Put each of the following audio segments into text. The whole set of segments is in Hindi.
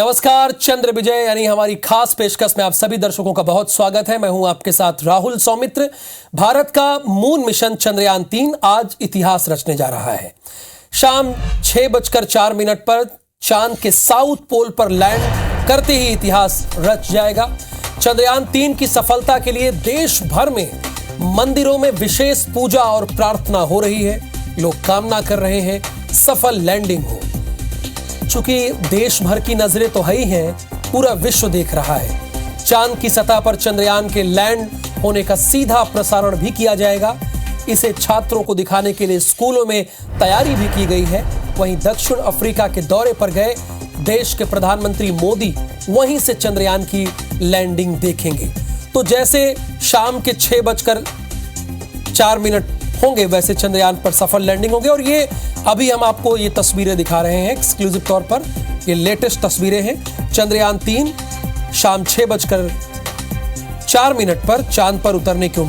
नमस्कार, चंद्र विजय यानी हमारी खास पेशकश में आप सभी दर्शकों का बहुत स्वागत है। मैं हूं आपके साथ राहुल सौमित्र। भारत का मून मिशन चंद्रयान-3 आज इतिहास रचने जा रहा है। शाम 6:04 पर चांद के साउथ पोल पर लैंड करते ही इतिहास रच जाएगा। चंद्रयान-3 की सफलता के लिए देश भर में मंदिरों में विशेष पूजा और प्रार्थना हो रही है। लोग कामना कर रहे हैं सफल लैंडिंग हो। चूंकि देश भर की नजरें तो है ही हैं, पूरा विश्व देख रहा है। चांद की सतह पर चंद्रयान के लैंड होने का सीधा प्रसारण भी किया जाएगा। इसे छात्रों को दिखाने के लिए स्कूलों में तैयारी भी की गई है। वहीं दक्षिण अफ्रीका के दौरे पर गए देश के प्रधानमंत्री मोदी वहीं से चंद्रयान की लैंडिंग देखेंगे। तो जैसे शाम के 6:04 होंगे वैसे चंद्रयान पर सफल लैंडिंग होंगे। और ये अभी हम आपको ये तस्वीरें दिखा रहे हैं एक्सक्लूसिव तौर पर। ये लेटेस्ट तस्वीरें हैं। चंद्रयान-3 शाम 6:04 पर चांद पर उतरने की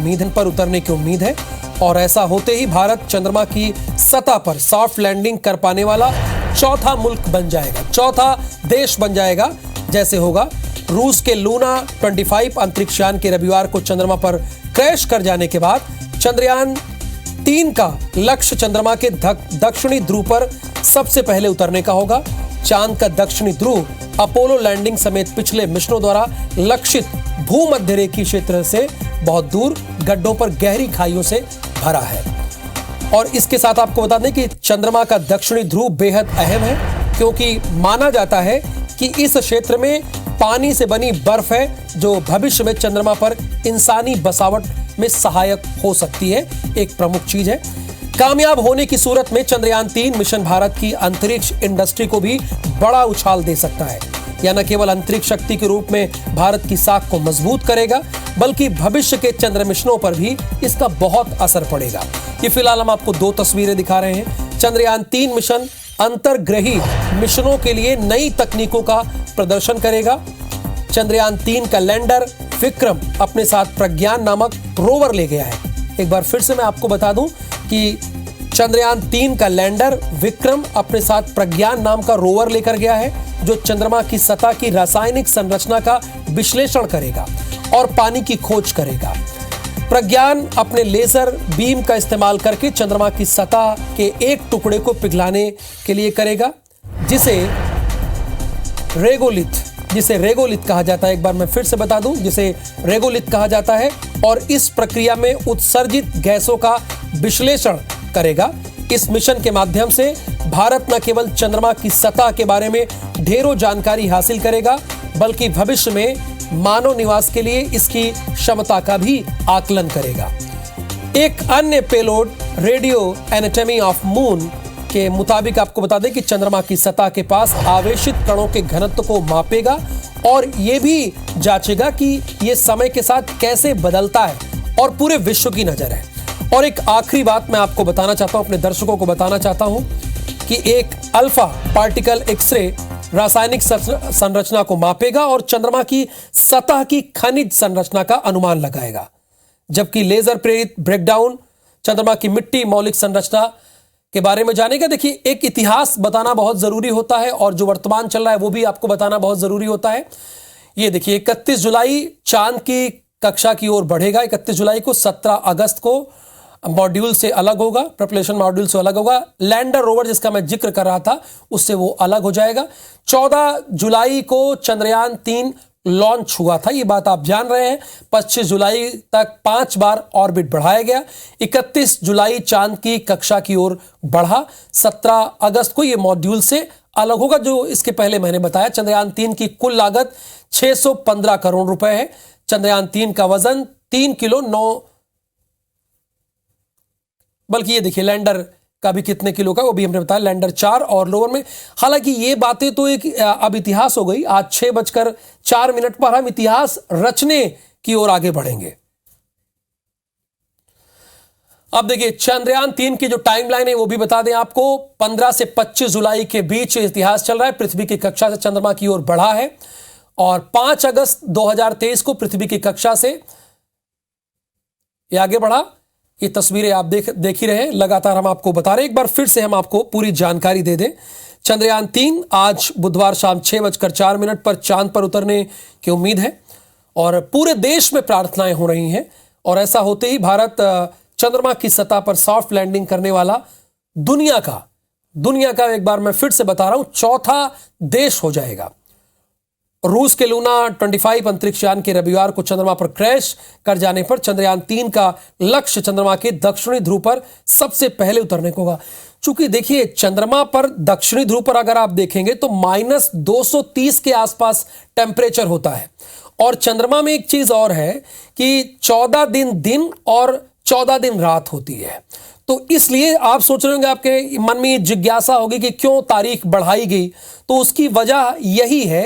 उम्मीद है। और ऐसा होते ही भारत चंद्रमा की सतह पर सॉफ्ट लैंडिंग कर पाने वाला चौथा मुल्क बन जाएगा, चौथा देश बन जाएगा। जैसे होगा रूस के लूना 25 अंतरिक्ष यान के रविवार को चंद्रमा पर क्रैश कर जाने के बाद चंद्रयान-3 का लक्ष्य चंद्रमा के दक्षिणी ध्रुव पर सबसे पहले उतरने का होगा। चांद का दक्षिणी ध्रुव अपोलो लैंडिंग समेत पिछले मिशनों द्वारा लक्षित भूमध्य रेखीय क्षेत्र से बहुत दूर गड्ढों पर गहरी खाइयों से भरा है। और इसके साथ आपको बता दें कि चंद्रमा का दक्षिणी ध्रुव बेहद अहम है, क्योंकि माना जाता है कि इस क्षेत्र में पानी से बनी बर्फ है जो भविष्य में चंद्रमा पर इंसानी बसावट में सहायक हो सकती है। एक प्रमुख चीज है। कामयाब होने की सूरत में चंद्रयान-3 मिशन भारत की अंतरिक्ष इंडस्ट्री को भी बड़ा उछाल दे सकता है। यह न केवल अंतरिक्ष शक्ति के रूप में भारत की साख को मजबूत करेगा, बल्कि भविष्य के चंद्र मिशनों पर भी इसका बहुत असर पड़ेगा। ये फिलहाल हम आपको दो तस्वीरें दिखा रहे हैं। चंद्रयान-3 मिशन अंतर्ग्रही मिशनों के लिए नई तकनीकों का प्रदर्शन करेगा। चंद्रयान-3 का लैंडर विक्रम अपने साथ प्रज्ञान नामक रोवर ले गया है। एक बार फिर से मैं आपको बता दूं कि चंद्रयान-3 का लैंडर विक्रम अपने साथ प्रज्ञान नाम का रोवर लेकर गया है, जो चंद्रमा की सतह की रासायनिक संरचना का विश्लेषण करेगा और पानी की खोज करेगा। प्रज्ञान अपने लेजर बीम का इस्तेमाल करके चंद्रमा की सतह के एक टुकड़े को पिघलाने के लिए करेगा, जिसे रेगोलिथ कहा जाता है। एक बार मैं फिर से बता दूं, जिसे रेगोलिथ कहा जाता है। और इस प्रक्रिया में उत्सर्जित गैसों का विश्लेषण करेगा। इस मिशन के माध्यम से भारत न केवल चंद्रमा की सतह के बारे में ढेरों जानकारी हासिल करेगा, बल्कि भविष्य में मानव निवास के लिए इसकी क्षमता का भी आकलन करेगा। एक अन्य payload radio anatomy of moon के मुताबिक आपको बता दें कि चंद्रमा की सतह के पास आवेशित कणों के घनत्व को मापेगा और यह भी जांचेगा कि यह समय के साथ कैसे बदलता है, और पूरे विश्व की नजर है। और एक आखिरी बात मैं आपको बताना चाहता हूं, अपने दर्शकों को बताना चाहता हूं कि एक अल्फा पार्टिकल एक्सरे रासायनिक संरचना को मापेगा और चंद्रमा की सतह की खनिज संरचना का अनुमान लगाएगा, जबकि लेजर प्रेरित ब्रेकडाउन चंद्रमा की मिट्टी मौलिक संरचना के बारे में जानेगा। देखिए, एक इतिहास बताना बहुत जरूरी होता है और जो वर्तमान चल रहा है वो भी आपको बताना बहुत जरूरी होता है। ये देखिए, 31 जुलाई चांद की कक्षा की ओर बढ़ेगा। 31 जुलाई को 17 अगस्त को मॉड्यूल से अलग होगा, प्रिपरेशन मॉड्यूल से अलग होगा। लैंडर रोवर जिसका मैं जिक्र कर रहा था उससे वो अलग हो जाएगा। 14 जुलाई को चंद्रयान-3 लॉन्च हुआ था, ये बात आप जान रहे हैं। 25 जुलाई तक 5 बार ऑर्बिट बढ़ाया गया। 31 जुलाई चांद की कक्षा की ओर बढ़ा। 17 अगस्त को ये मॉड्यूल से अलग होगा। जो इसके पहले मैंने बताया, चंद्रयान-3 की कुल लागत 615 करोड़ रुपए है। चंद्रयान-3 का वजन 3 किलो 9, बल्कि ये देखिए लैंडर का भी कितने किलो का वो भी हमने बताया, लैंडर 4 और रोवर में। हालांकि ये बातें तो एक अब इतिहास हो गई। आज 6:04 पर हम इतिहास रचने की ओर आगे बढ़ेंगे। अब देखिए, चंद्रयान-3 की जो टाइमलाइन है वो भी बता दें आपको। 15 से 25 जुलाई के बीच इतिहास चल रहा है। पृथ्वी की कक्षा से चंद्रमा की ओर बढ़ा है और 5 अगस्त 2023 को पृथ्वी की कक्षा से ये आगे बढ़ा। ये तस्वीरें आप देख ही रहे हैं, लगातार हम आपको बता रहे हैं। एक बार फिर से हम आपको पूरी जानकारी दे दें। चंद्रयान-3 आज बुधवार शाम 6:04 पर चांद पर उतरने की उम्मीद है और पूरे देश में प्रार्थनाएं हो रही हैं। और ऐसा होते ही भारत चंद्रमा की सतह पर सॉफ्ट लैंडिंग करने वाला दुनिया का एक बार मैं फिर से बता रहा हूं, चौथा देश हो जाएगा। रूस के लूना 25 अंतरिक्ष यान के रविवार को चंद्रमा पर क्रैश कर जाने पर चंद्रयान-3 का लक्ष्य चंद्रमा के दक्षिणी ध्रुव पर सबसे पहले उतरने को होगा। चूंकि देखिए, चंद्रमा पर दक्षिणी ध्रुव पर अगर आप देखेंगे तो -230 के आसपास टेम्परेचर होता है। और चंद्रमा में एक चीज और है कि 14 दिन दिन और 14 दिन रात होती है। तो इसलिए आप सोच रहे होंगे, आपके मन में जिज्ञासा होगी कि क्यों तारीख बढ़ाई गई। तो उसकी वजह यही है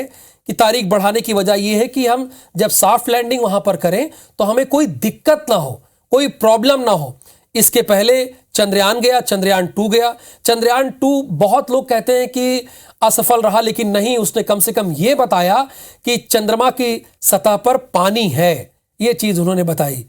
कि तारीख बढ़ाने की वजह यह है कि हम जब सॉफ्ट लैंडिंग वहां पर करें तो हमें कोई दिक्कत ना हो, कोई प्रॉब्लम ना हो। इसके पहले चंद्रयान गया, चंद्रयान-2 गया। चंद्रयान-2 बहुत लोग कहते हैं कि असफल रहा, लेकिन नहीं, उसने कम से कम यह बताया कि चंद्रमा की सतह पर पानी है। यह चीज उन्होंने बताई।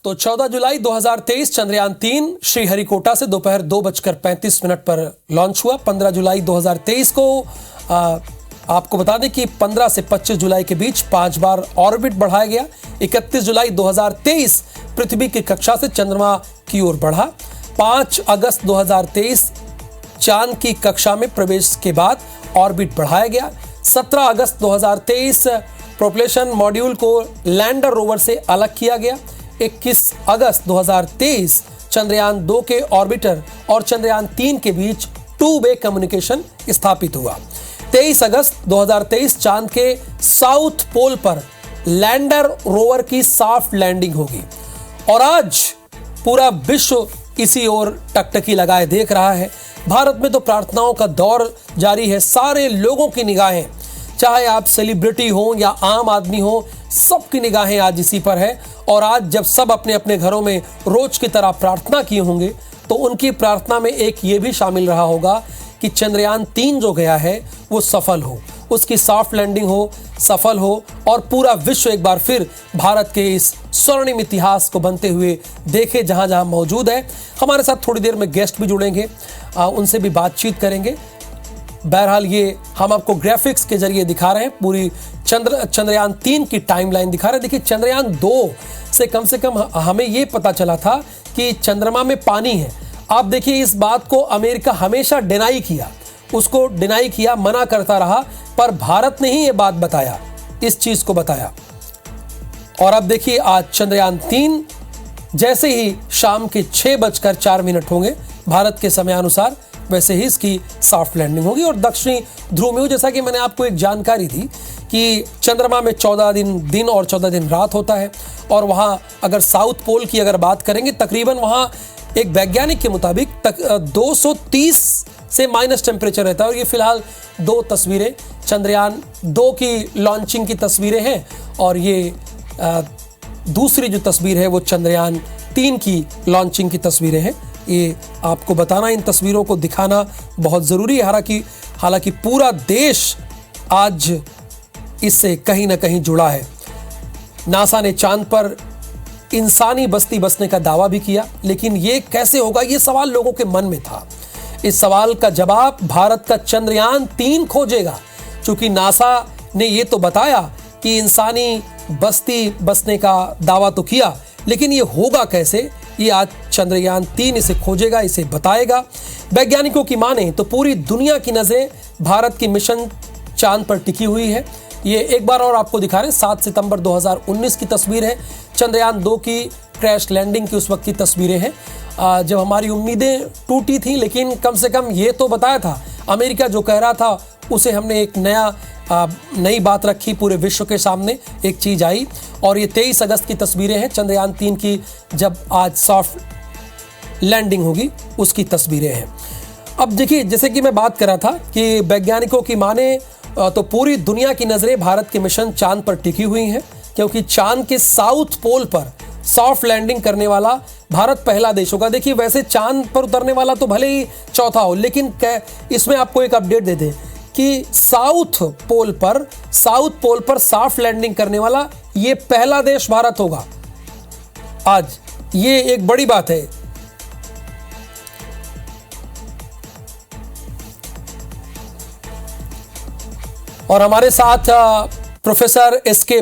तो 14 जुलाई 2023 चंद्रयान-3 श्रीहरिकोटा से दोपहर 2:35 पर लॉन्च हुआ। 15 जुलाई 2023 को आपको बता दें कि 15 से 25 जुलाई के बीच 5 बार ऑर्बिट बढ़ाया गया। 31 जुलाई 2023 पृथ्वी की कक्षा से चंद्रमा की ओर बढ़ा। 5 अगस्त 2023 चांद की कक्षा में प्रवेश के बाद ऑर्बिट बढ़ाया गया। 17 अगस्त 2023 प्रोपल्शन मॉड्यूल को लैंडर रोवर से अलग किया गया। 21 अगस्त 2023 चंद्रयान-2 के ऑर्बिटर और चंद्रयान-3 के बीच 2-वे कम्युनिकेशन स्थापित हुआ। 23 अगस्त 2023 चांद के साउथ पोल पर लैंडर रोवर की सॉफ्ट लैंडिंग होगी। और आज पूरा विश्व इसी ओर टकटकी लगाए देख रहा है। भारत में तो प्रार्थनाओं का दौर जारी है। सारे लोगों की निगाहें, चाहे आप सेलिब्रिटी हो या आम आदमी हो, सबकी निगाहें आज इसी पर है। और आज जब सब अपने अपने घरों में रोज की तरह प्रार्थना किए होंगे तो उनकी प्रार्थना में एक ये भी शामिल रहा होगा कि चंद्रयान-3 जो गया है वो सफल हो, उसकी सॉफ्ट लैंडिंग हो, सफल हो और पूरा विश्व एक बार फिर भारत के इस स्वर्णिम इतिहास को बनते हुए देखे जहां जहां मौजूद है। हमारे साथ थोड़ी देर में गेस्ट भी जुड़ेंगे, उनसे भी बातचीत करेंगे। बहरहाल ये हम आपको ग्राफिक्स के जरिए दिखा रहे हैं, पूरी चंद्रयान-3 की टाइमलाइन दिखा रहे हैं। देखिए, चंद्रयान-2 से कम हमें ये पता चला था कि चंद्रमा में पानी है। आप देखिए, इस बात को अमेरिका हमेशा डिनाई किया, उसको डिनाई किया, मना करता रहा, पर भारत ने ही ये बात बताया, इस चीज को बताया। और अब देखिए, आज चंद्रयान-3 जैसे ही शाम के 6:04 होंगे भारत के समयानुसार, वैसे ही इसकी सॉफ्ट लैंडिंग होगी और दक्षिणी ध्रुव में हो। जैसा कि मैंने आपको एक जानकारी दी कि चंद्रमा में 14 दिन और 14 दिन रात होता है। और वहाँ अगर साउथ पोल की अगर बात करेंगे, तकरीबन वहाँ एक वैज्ञानिक के मुताबिक 230 से माइनस टेम्परेचर रहता है। और ये फिलहाल 2 तस्वीरें चंद्रयान-2 की लॉन्चिंग की तस्वीरें हैं और ये दूसरी जो तस्वीर है वो चंद्रयान-3 की लॉन्चिंग की तस्वीरें हैं। ये आपको बताना, इन तस्वीरों को दिखाना बहुत ज़रूरी है। हालांकि पूरा देश आज इससे कहीं ना कहीं जुड़ा है। नासा ने चांद पर इंसानी बस्ती बसने का दावा भी किया, लेकिन ये कैसे होगा, ये सवाल लोगों के मन में था। इस सवाल का जवाब भारत का चंद्रयान-3 खोजेगा। चूंकि नासा ने ये तो बताया कि इंसानी बस्ती बसने का दावा तो किया, लेकिन ये होगा कैसे, ये आज चंद्रयान-3 इसे खोजेगा, इसे बताएगा। वैज्ञानिकों की माने तो पूरी दुनिया की नजरें भारत की मिशन चांद पर टिकी हुई है। ये एक बार और आपको दिखा रहे हैं, 7 सितंबर 2019 की तस्वीर है। चंद्रयान-2 की क्रैश लैंडिंग की उस वक्त की तस्वीरें हैं जब हमारी उम्मीदें टूटी थी, लेकिन कम से कम ये तो बताया था, अमेरिका जो कह रहा था उसे हमने एक नई बात रखी, पूरे विश्व के सामने एक चीज आई। और ये 23 अगस्त की तस्वीरें हैं चंद्रयान-3 की, जब आज सॉफ्ट लैंडिंग होगी उसकी तस्वीरें हैं। अब देखिए, जैसे कि मैं बात कर रहा था कि वैज्ञानिकों की माने तो पूरी दुनिया की नजरें भारत के मिशन चांद पर टिकी हुई हैं। क्योंकि चांद के साउथ पोल पर सॉफ्ट लैंडिंग करने वाला भारत पहला देश होगा। देखिए, वैसे चांद पर उतरने वाला तो भले ही चौथा हो, लेकिन इसमें आपको एक अपडेट दे दें कि साउथ पोल पर सॉफ्ट लैंडिंग करने वाला ये पहला देश भारत होगा आज। ये एक बड़ी बात है। और हमारे साथ प्रोफेसर एसके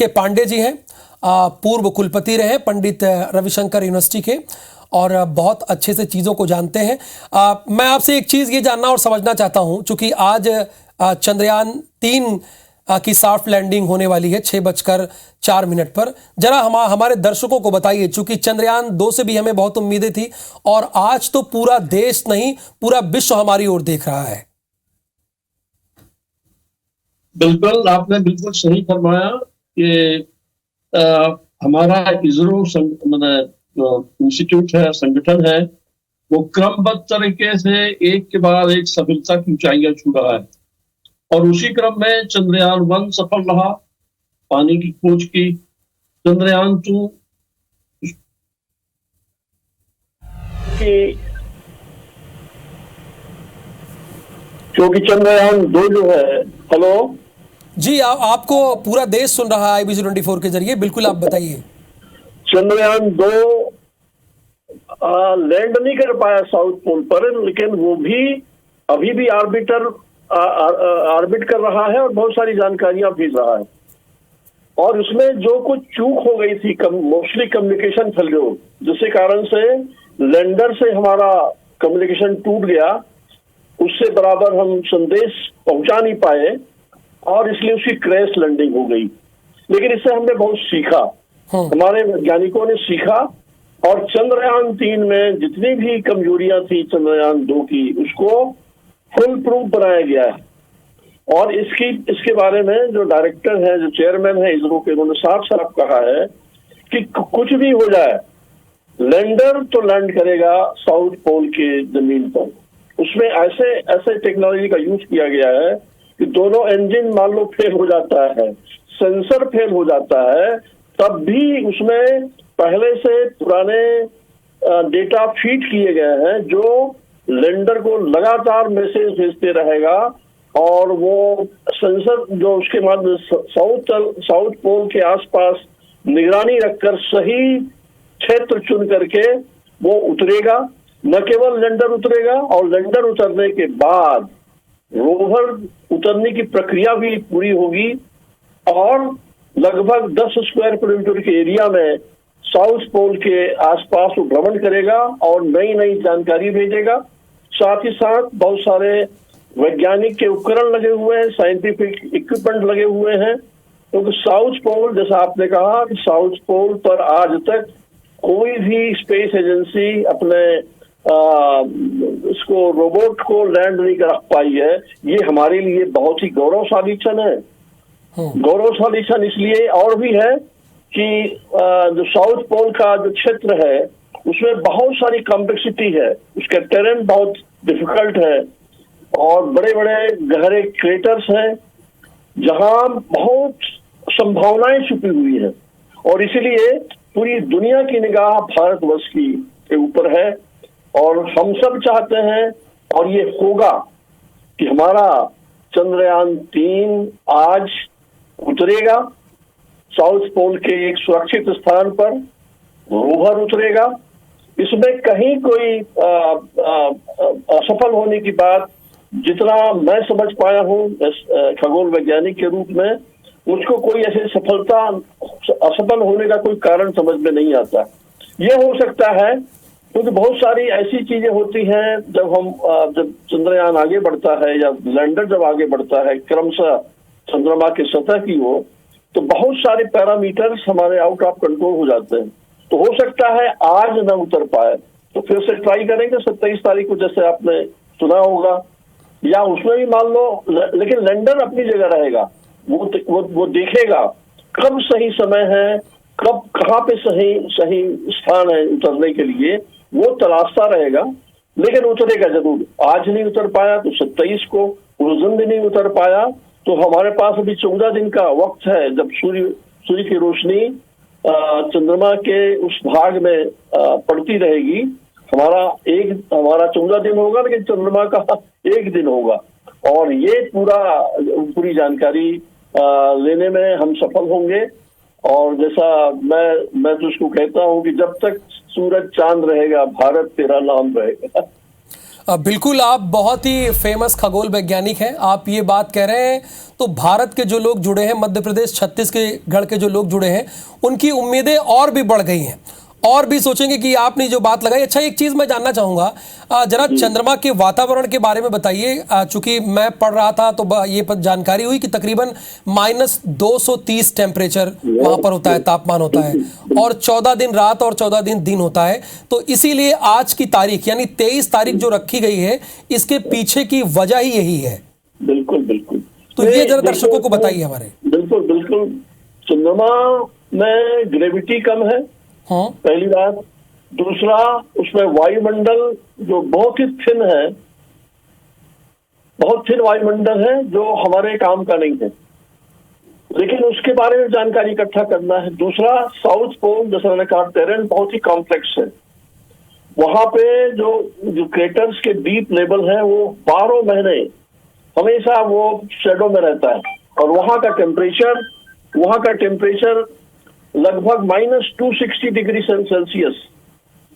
पांडे जी हैं, पूर्व कुलपति रहे पंडित रविशंकर यूनिवर्सिटी के, और बहुत अच्छे से चीज़ों को जानते हैं। मैं आपसे एक चीज़ ये जानना और समझना चाहता हूं, चूंकि आज चंद्रयान-3 की सॉफ्ट लैंडिंग होने वाली है 6:04 पर। जरा हमारे दर्शकों को बताइए, चूंकि चंद्रयान-2 से भी हमें बहुत उम्मीदें थी और आज तो पूरा देश नहीं पूरा विश्व हमारी ओर देख रहा है। बिल्कुल, आपने बिल्कुल सही फरमाया कि हमारा इसरो इंस्टीट्यूट है, संगठन है, वो क्रमबद्ध तरीके से एक के बाद एक सफलता की ऊंचाइयां छू रहा है। और उसी क्रम में चंद्रयान-1 सफल रहा पानी की खोज की। चंद्रयान-2 क्योंकि चंद्रयान-2 जो है, हेलो जी, आपको पूरा देश सुन रहा है IBC 24 के जरिए, बिल्कुल आप बताइए। चंद्रयान-2 लैंड नहीं कर पाया साउथ पोल पर, लेकिन वो भी अभी भी ऑर्बिट कर रहा है और बहुत सारी जानकारियां भेज रहा है। और उसमें जो कुछ चूक हो गई थी, मोस्टली कम्युनिकेशन फेल्योर, जिसके कारण से लैंडर से हमारा कम्युनिकेशन टूट गया, उससे बराबर हम संदेश पहुंचा नहीं पाए और इसलिए उसकी क्रैश लैंडिंग हो गई। लेकिन इससे हमने बहुत सीखा, हमारे वैज्ञानिकों ने सीखा, और चंद्रयान-3 में जितनी भी कमजोरियां थी चंद्रयान-2 की, उसको फुल प्रूफ बनाया गया है। और इसके बारे में जो डायरेक्टर है, जो चेयरमैन है इसरो के, उन्होंने साफ साफ कहा है कि कुछ भी हो जाए, लैंडर तो लैंड करेगा साउथ पोल के जमीन पर। उसमें ऐसे टेक्नोलॉजी का यूज किया गया है कि दोनों इंजन मान लो फेल हो जाता है, सेंसर फेल हो जाता है, तब भी उसमें पहले से पुराने डेटा फीड किए गए हैं जो लैंडर को लगातार मैसेज भेजते रहेगा। और वो सेंसर जो उसके बाद साउथ पोल के आसपास निगरानी रखकर सही क्षेत्र चुन करके वो उतरेगा। न केवल लैंडर उतरेगा, और लैंडर उतरने के बाद रोवर उतरने की प्रक्रिया भी पूरी होगी और लगभग 10 स्क्वायर किलोमीटर के एरिया में साउथ पोल के आसपास वो भ्रमण करेगा और नई नई जानकारी भेजेगा। साथ ही साथ बहुत सारे वैज्ञानिक के उपकरण लगे हुए हैं, साइंटिफिक इक्विपमेंट लगे हुए हैं, क्योंकि साउथ पोल, जैसा आपने कहा कि साउथ पोल पर आज तक कोई भी स्पेस एजेंसी अपने इसको रोबोट को लैंड नहीं कर पाई है। ये हमारे लिए बहुत ही गौरवशाली क्षण है। गौरवशाली क्षण इसलिए और भी है कि जो साउथ पोल का जो क्षेत्र है उसमें बहुत सारी कॉम्प्लेक्सिटी है, उसका टेरेन बहुत डिफिकल्ट है और बड़े बड़े गहरे क्रेटर्स हैं जहां बहुत संभावनाएं छुपी हुई है। और इसीलिए पूरी दुनिया की निगाह भारतवर्ष के ऊपर है और हम सब चाहते हैं, और ये होगा, कि हमारा चंद्रयान-3 आज उतरेगा साउथ पोल के एक सुरक्षित स्थान पर, रोवर उतरेगा। इसमें कहीं कोई असफल होने की बात, जितना मैं समझ पाया हूं खगोल वैज्ञानिक के रूप में, मुझको कोई ऐसी असफल होने का कोई कारण समझ में नहीं आता। यह हो सकता है क्योंकि बहुत सारी ऐसी चीजें होती हैं जब चंद्रयान आगे बढ़ता है या लैंडर जब आगे बढ़ता है क्रमशः चंद्रमा के सतह की ओर, तो बहुत सारे पैरामीटर्स हमारे आउट ऑफ कंट्रोल हो जाते हैं। तो हो सकता है आज न उतर पाए, तो फिर से ट्राई करेंगे 27 तारीख को, जैसे आपने सुना होगा, या उसमें भी मान लो, लेकिन लैंडर अपनी जगह रहेगा। वो देखेगा कब सही समय है, कब कहाँ पे सही स्थान है उतरने के लिए, वो तलाशता रहेगा, लेकिन उतरेगा जरूर। आज नहीं उतर पाया तो 27 को, उस दिन भी नहीं उतर पाया तो हमारे पास अभी 14 दिन का वक्त है, जब सूर्य सूर्य की रोशनी चंद्रमा के उस भाग में पड़ती रहेगी। हमारा 14 दिन होगा, लेकिन चंद्रमा का 1 दिन होगा। और ये पूरी जानकारी लेने में हम सफल होंगे। और जैसा मैं तो उसको कहता हूँ कि जब तक सूरज चांद रहेगा, भारत तेरा नाम रहेगा। बिल्कुल, आप बहुत ही फेमस खगोल वैज्ञानिक हैं। आप ये बात कह रहे हैं तो भारत के जो लोग जुड़े हैं, मध्य प्रदेश छत्तीसगढ़ के जो लोग जुड़े हैं, उनकी उम्मीदें और भी बढ़ गई हैं और भी सोचेंगे कि आपने जो बात लगाई। अच्छा, एक चीज मैं जानना चाहूंगा, जरा चंद्रमा के वातावरण के बारे में बताइए। चूंकि मैं पढ़ रहा था तो ये जानकारी हुई कि तकरीबन -230 टेम्परेचर वहां पर होता है, तापमान होता है, और 14 दिन रात और 14 दिन होता है। तो इसीलिए आज की तारीख यानी 23 तारीख जो रखी गई है, इसके पीछे की वजह ही यही है। बिल्कुल बिल्कुल। तो ये जरा दर्शकों को बताइए हमारे। बिल्कुल बिल्कुल। चंद्रमा में ग्रेविटी कम है, हाँ। पहली बात। दूसरा, उसमें वायुमंडल जो बहुत ही थिन है, बहुत थिन वायुमंडल है, जो हमारे काम का नहीं है, लेकिन उसके बारे में जानकारी इकट्ठा करना है। दूसरा, साउथ पोल, जैसे मैंने कहा, टेरेन बहुत ही कॉम्प्लेक्स है। वहां पे जो क्रेटर्स के डीप लेवल है, वो 12 महीने हमेशा वो शेडो में रहता है। और वहां का टेम्परेचर लगभग -260 डिग्री सेल्सियस।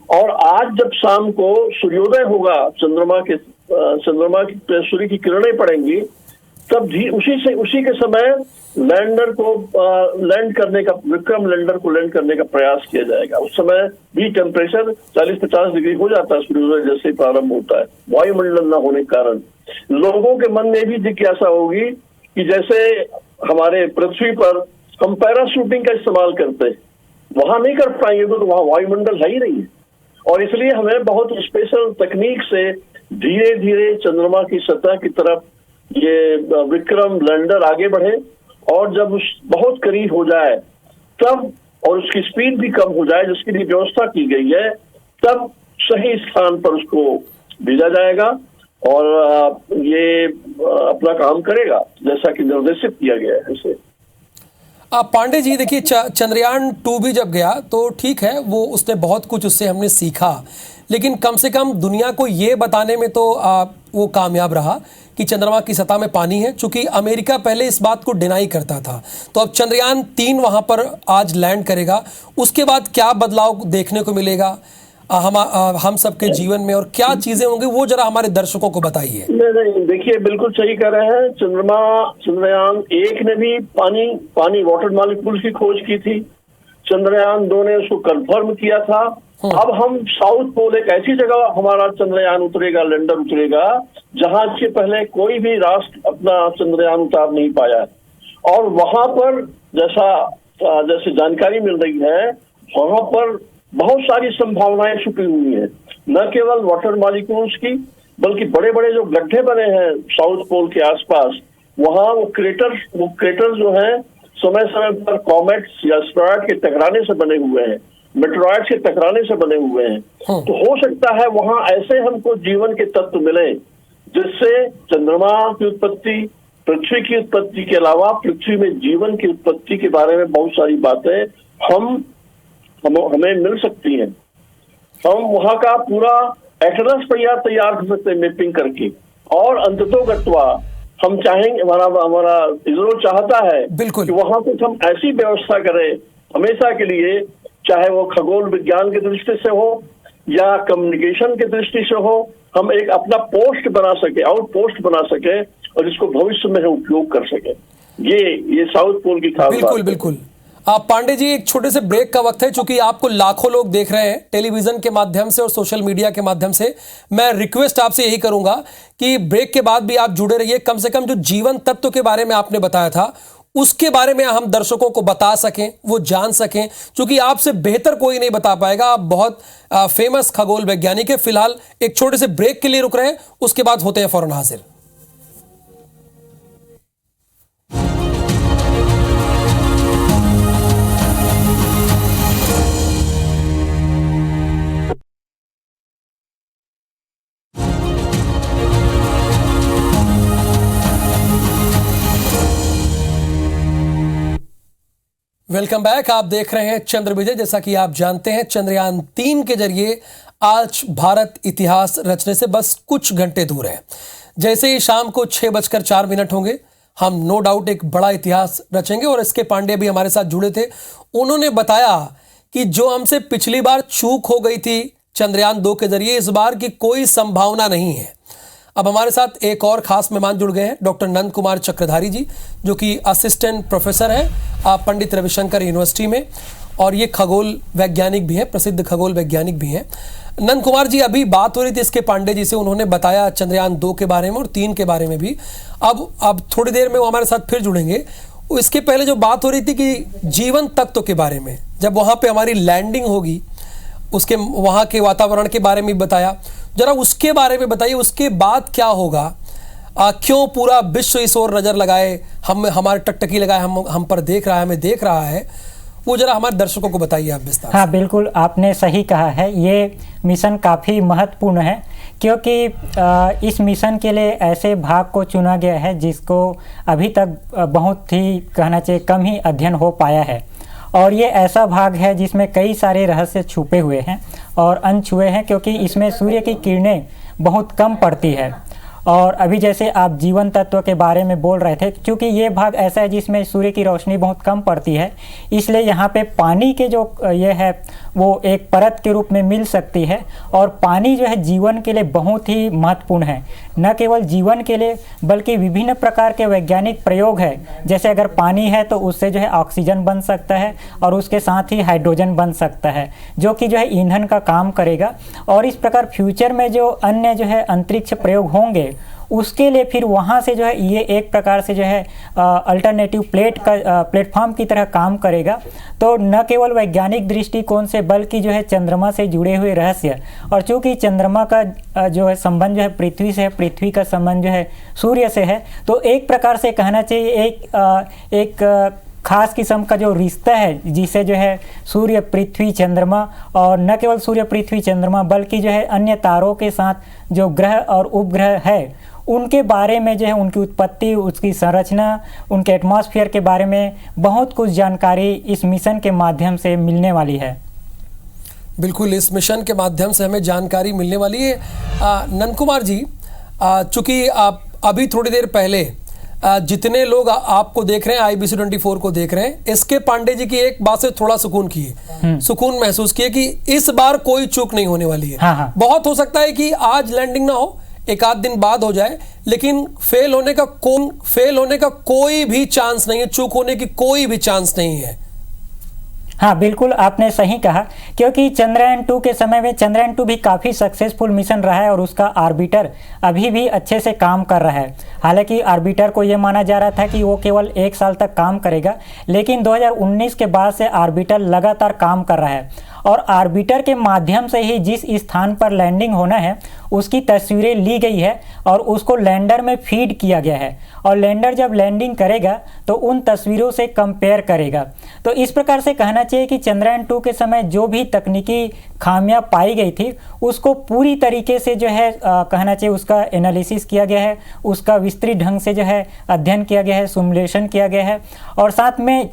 और आज जब शाम को सूर्योदय होगा, सूर्य की किरणें पड़ेंगी, तब भी उसी के समय विक्रम लैंडर को लैंड करने का प्रयास किया जाएगा। उस समय भी टेम्परेचर 40-50 डिग्री हो जाता है सूर्योदय जैसे प्रारंभ होता है, वायुमंडल न होने के कारण। लोगों के मन में भी जिज्ञासा होगी कि जैसे हमारे पृथ्वी पर हम पैराशूटिंग का इस्तेमाल करते हैं, वहां नहीं कर पाएंगे तो वहां वायुमंडल है ही नहीं है। और इसलिए हमें बहुत स्पेशल तकनीक से धीरे धीरे चंद्रमा की सतह की तरफ ये विक्रम लैंडर आगे बढ़े, और जब उस बहुत करीब हो जाए तब, और उसकी स्पीड भी कम हो जाए, जिसके लिए व्यवस्था की गई है, तब सही स्थान पर उसको भेजा जाएगा और ये अपना काम करेगा जैसा कि निर्देशित किया गया है इसे। पांडे जी, देखिए, चंद्रयान 2 भी जब गया तो ठीक है, वो उसने बहुत कुछ उससे हमने सीखा, लेकिन कम से कम दुनिया को ये बताने में तो वो कामयाब रहा कि चंद्रमा की सतह में पानी है। चूंकि अमेरिका पहले इस बात को डिनाई करता था, तो अब चंद्रयान 3 वहां पर आज लैंड करेगा। उसके बाद क्या बदलाव देखने को मिलेगा हम सबके जीवन में, और क्या चीजें होंगी, वो जरा हमारे दर्शकों को बताइए। नहीं, देखिए, बिल्कुल सही कह रहे हैं। चंद्रयान 1 ने भी पानी वाटर मॉलिक्यूल की खोज की थी। चंद्रयान 2 ने उसको कंफर्म किया था। अब हम साउथ पोल, एक ऐसी जगह हमारा चंद्रयान उतरेगा, लैंडर उतरेगा, जहां से पहले कोई भी राष्ट्र अपना चंद्रयान उतार नहीं पाया है। और वहां पर जैसे जानकारी मिल रही है, वहां पर बहुत सारी संभावनाएं छुपी हुई हैं। न केवल वाटर मॉलिक्यूल्स की, बल्कि बड़े बड़े जो गड्ढे बने हैं साउथ पोल के आसपास, वहां वो क्रेटर जो हैं, समय समय पर कॉमेट्स या एस्टेरॉयड के टकराने से बने हुए हैं, मेटेरॉइड्स के टकराने से बने हुए हैं। तो हो सकता है वहां ऐसे हमको जीवन के तत्व मिले, जिससे चंद्रमा की उत्पत्ति, पृथ्वी की उत्पत्ति के अलावा पृथ्वी में जीवन की उत्पत्ति के बारे में बहुत सारी बातें हमें मिल सकती हैं। हम वहां का पूरा एटलस तैयार कर सकते हैं मैपिंग करके। और अंततोगत्वा हम चाहेंगे, हमारा इसरो चाहता है कि वहां कुछ हम ऐसी व्यवस्था करें हमेशा के लिए, चाहे वो खगोल विज्ञान की दृष्टि से हो या कम्युनिकेशन की दृष्टि से हो, हम एक अपना पोस्ट बना सके, आउटपोस्ट बना सके, और इसको भविष्य में उपयोग कर सके। ये साउथ पोल की खास बात है। बिल्कुल। पांडे जी, एक छोटे से ब्रेक का वक्त है। चूंकि आपको लाखों लोग देख रहे हैं टेलीविजन के माध्यम से और सोशल मीडिया के माध्यम से, मैं रिक्वेस्ट आपसे यही करूंगा कि ब्रेक के बाद भी आप जुड़े रहिए। कम से कम जो जीवन तत्व के बारे में आपने बताया था, उसके बारे में हम दर्शकों को बता सकें, वो जान सकें, क्योंकि आपसे बेहतर कोई नहीं बता पाएगा। आप बहुत फेमस खगोल वैज्ञानिक है। फिलहाल एक छोटे से ब्रेक के लिए रुक रहे हैं, उसके बाद होते हैं फौरन हाजिर। Welcome back. आप देख रहे हैं चंद्र विजय। जैसा कि आप जानते हैं, चंद्रयान 3 के जरिए आज भारत इतिहास रचने से बस कुछ घंटे दूर है। जैसे ही शाम को 6:04 होंगे, हम नो डाउट एक बड़ा इतिहास रचेंगे। और एस के पांडे भी हमारे साथ जुड़े थे। उन्होंने बताया कि जो हमसे पिछली बार चूक हो गई थी चंद्रयान 2 के जरिए, इस बार की कोई संभावना नहीं है। अब हमारे साथ एक और खास मेहमान जुड़ गए हैं, डॉक्टर नंद कुमार चक्रधारी जी, जो कि असिस्टेंट प्रोफेसर हैं पंडित रविशंकर यूनिवर्सिटी में, और ये खगोल वैज्ञानिक भी हैं, प्रसिद्ध खगोल वैज्ञानिक भी हैं। नंद कुमार जी, अभी बात हो रही थी इसके पांडे जी से, उन्होंने बताया चंद्रयान 2 के बारे में और 3 के बारे में भी। अब थोड़ी देर में वो हमारे साथ फिर जुड़ेंगे। इसके पहले जो बात हो रही थी कि जीवन तत्व के बारे में, जब वहाँ पे हमारी लैंडिंग होगी, उसके वहाँ के वातावरण के बारे में बताया, जरा उसके बारे में बताइए। उसके बाद क्या होगा, क्यों पूरा विश्व इस ओर नजर लगाए, हमारे टकटकी लगाए, हम पर देख रहा है, हमें देख रहा है, वो जरा हमारे दर्शकों को बताइए आप विस्तार से। हाँ, बिल्कुल आपने सही कहा है। ये मिशन काफ़ी महत्वपूर्ण है, क्योंकि इस मिशन के लिए ऐसे भाग को चुना गया है जिसको अभी तक बहुत ही, कहना चाहिए, कम ही अध्ययन हो पाया है। और ये ऐसा भाग है जिसमें कई सारे रहस्य छुपे हुए हैं और अनछुए हैं, क्योंकि इसमें सूर्य की किरणें बहुत कम पड़ती है। और अभी जैसे आप जीवन तत्व के बारे में बोल रहे थे, क्योंकि ये भाग ऐसा है जिसमें सूर्य की रोशनी बहुत कम पड़ती है, इसलिए यहाँ पे पानी के जो ये है वो एक परत के रूप में मिल सकती है। और पानी जो है जीवन के लिए बहुत ही महत्वपूर्ण है, न केवल जीवन के लिए बल्कि विभिन्न प्रकार के वैज्ञानिक प्रयोग है। जैसे अगर पानी है तो उससे जो है ऑक्सीजन बन सकता है और उसके साथ ही हाइड्रोजन बन सकता है, जो कि जो है ईंधन का काम करेगा। और इस प्रकार फ्यूचर में जो अन्य जो है अंतरिक्ष प्रयोग होंगे, उसके लिए फिर वहाँ से जो है ये एक प्रकार से जो है अल्टरनेटिव प्लेटफॉर्म की तरह काम करेगा। तो न केवल वैज्ञानिक दृष्टिकोण से बल्कि जो है चंद्रमा से जुड़े हुए रहस्य, और चूँकि चंद्रमा का जो है संबंध जो है पृथ्वी से है, पृथ्वी का संबंध जो है सूर्य से है, तो एक प्रकार से कहना चाहिए एक खास किस्म का जो रिश्ता है, जिसे जो है सूर्य, पृथ्वी, चंद्रमा, और न केवल सूर्य, पृथ्वी, चंद्रमा बल्कि जो है अन्य तारों के साथ जो ग्रह और उपग्रह है, उनके बारे में जो है, उनकी उत्पत्ति, उसकी संरचना, उनके एटमॉस्फेयर के बारे में बहुत कुछ जानकारी इस मिशन के माध्यम से मिलने वाली है। बिल्कुल, इस मिशन के माध्यम से हमें जानकारी मिलने वाली है। नंद कुमार जी, चूंकि आप अभी थोड़ी देर पहले जितने लोग आपको देख रहे हैं, IBC 24 को देख रहे हैं, एस के पांडे जी की एक बात से थोड़ा सुकून महसूस किए कि इस बार कोई चूक नहीं होने वाली है। हाँ। बहुत हो सकता है कि आज लैंडिंग ना हो, एक आध दिन बाद हो जाए, लेकिन फेल होने का कोई भी चांस नहीं है, चूक होने की कोई भी चांस नहीं है। हाँ, बिल्कुल आपने सही कहा, क्योंकि चंद्रयान 2 के समय में चंद्रयान 2 भी काफ़ी सक्सेसफुल मिशन रहा है और उसका आर्बिटर अभी भी अच्छे से काम कर रहा है। हालांकि आर्बिटर को ये माना जा रहा था कि वो केवल 1 साल तक काम करेगा, लेकिन 2019 के बाद से आर्बिटर लगातार काम कर रहा है। और आर्बिटर के माध्यम से ही जिस स्थान पर लैंडिंग होना है उसकी तस्वीरें ली गई है और उसको लैंडर में फीड किया गया है। और लैंडर जब लैंडिंग करेगा तो उन तस्वीरों से कंपेयर करेगा। तो इस प्रकार से कहना चाहिए कि चंद्रयान 2 के समय जो भी तकनीकी खामियां पाई गई थी, उसको पूरी तरीके से जो है कहना चाहिए उसका एनालिसिस किया गया है, उसका विस्तृत ढंग से जो है अध्ययन किया गया है, सिमुलेशन किया गया है। और साथ में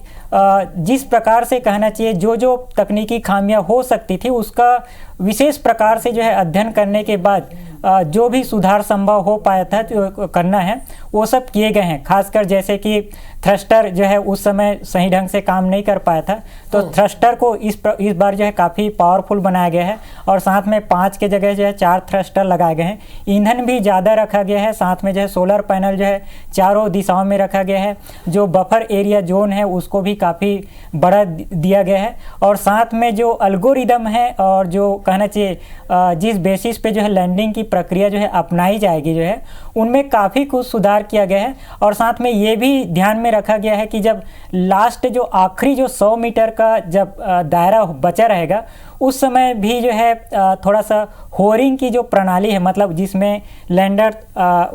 जिस प्रकार से कहना चाहिए जो तकनीकी खामियां हो सकती थी, उसका विशेष प्रकार से जो है अध्ययन करने के बाद जो भी सुधार संभव हो पाया था जो करना है वो सब किए गए हैं। खासकर जैसे कि थ्रस्टर जो है उस समय सही ढंग से काम नहीं कर पाया था, तो थ्रस्टर को इस बार जो है काफ़ी पावरफुल बनाया गया है। और साथ में 5 के जगह जो है 4 थ्रस्टर लगाए गए हैं। ईंधन भी ज़्यादा रखा गया है। साथ में जो है सोलर पैनल जो है चारों दिशाओं में रखा गया है। जो बफर एरिया जोन है उसको भी काफ़ी बड़ा दिया गया है। और साथ में जो एल्गोरिदम है और जो कहना चाहिए जिस बेसिस पे जो है लैंडिंग की प्रक्रिया जो है अपनाई जाएगी जो है, उनमें काफ़ी कुछ सुधार किया गया है। और साथ में ये भी ध्यान में रखा गया है कि जब लास्ट जो आखिरी जो 100 मीटर का जब दायरा बचा रहेगा, उस समय भी जो है थोड़ा सा होवरिंग की जो प्रणाली है, मतलब जिसमें लैंडर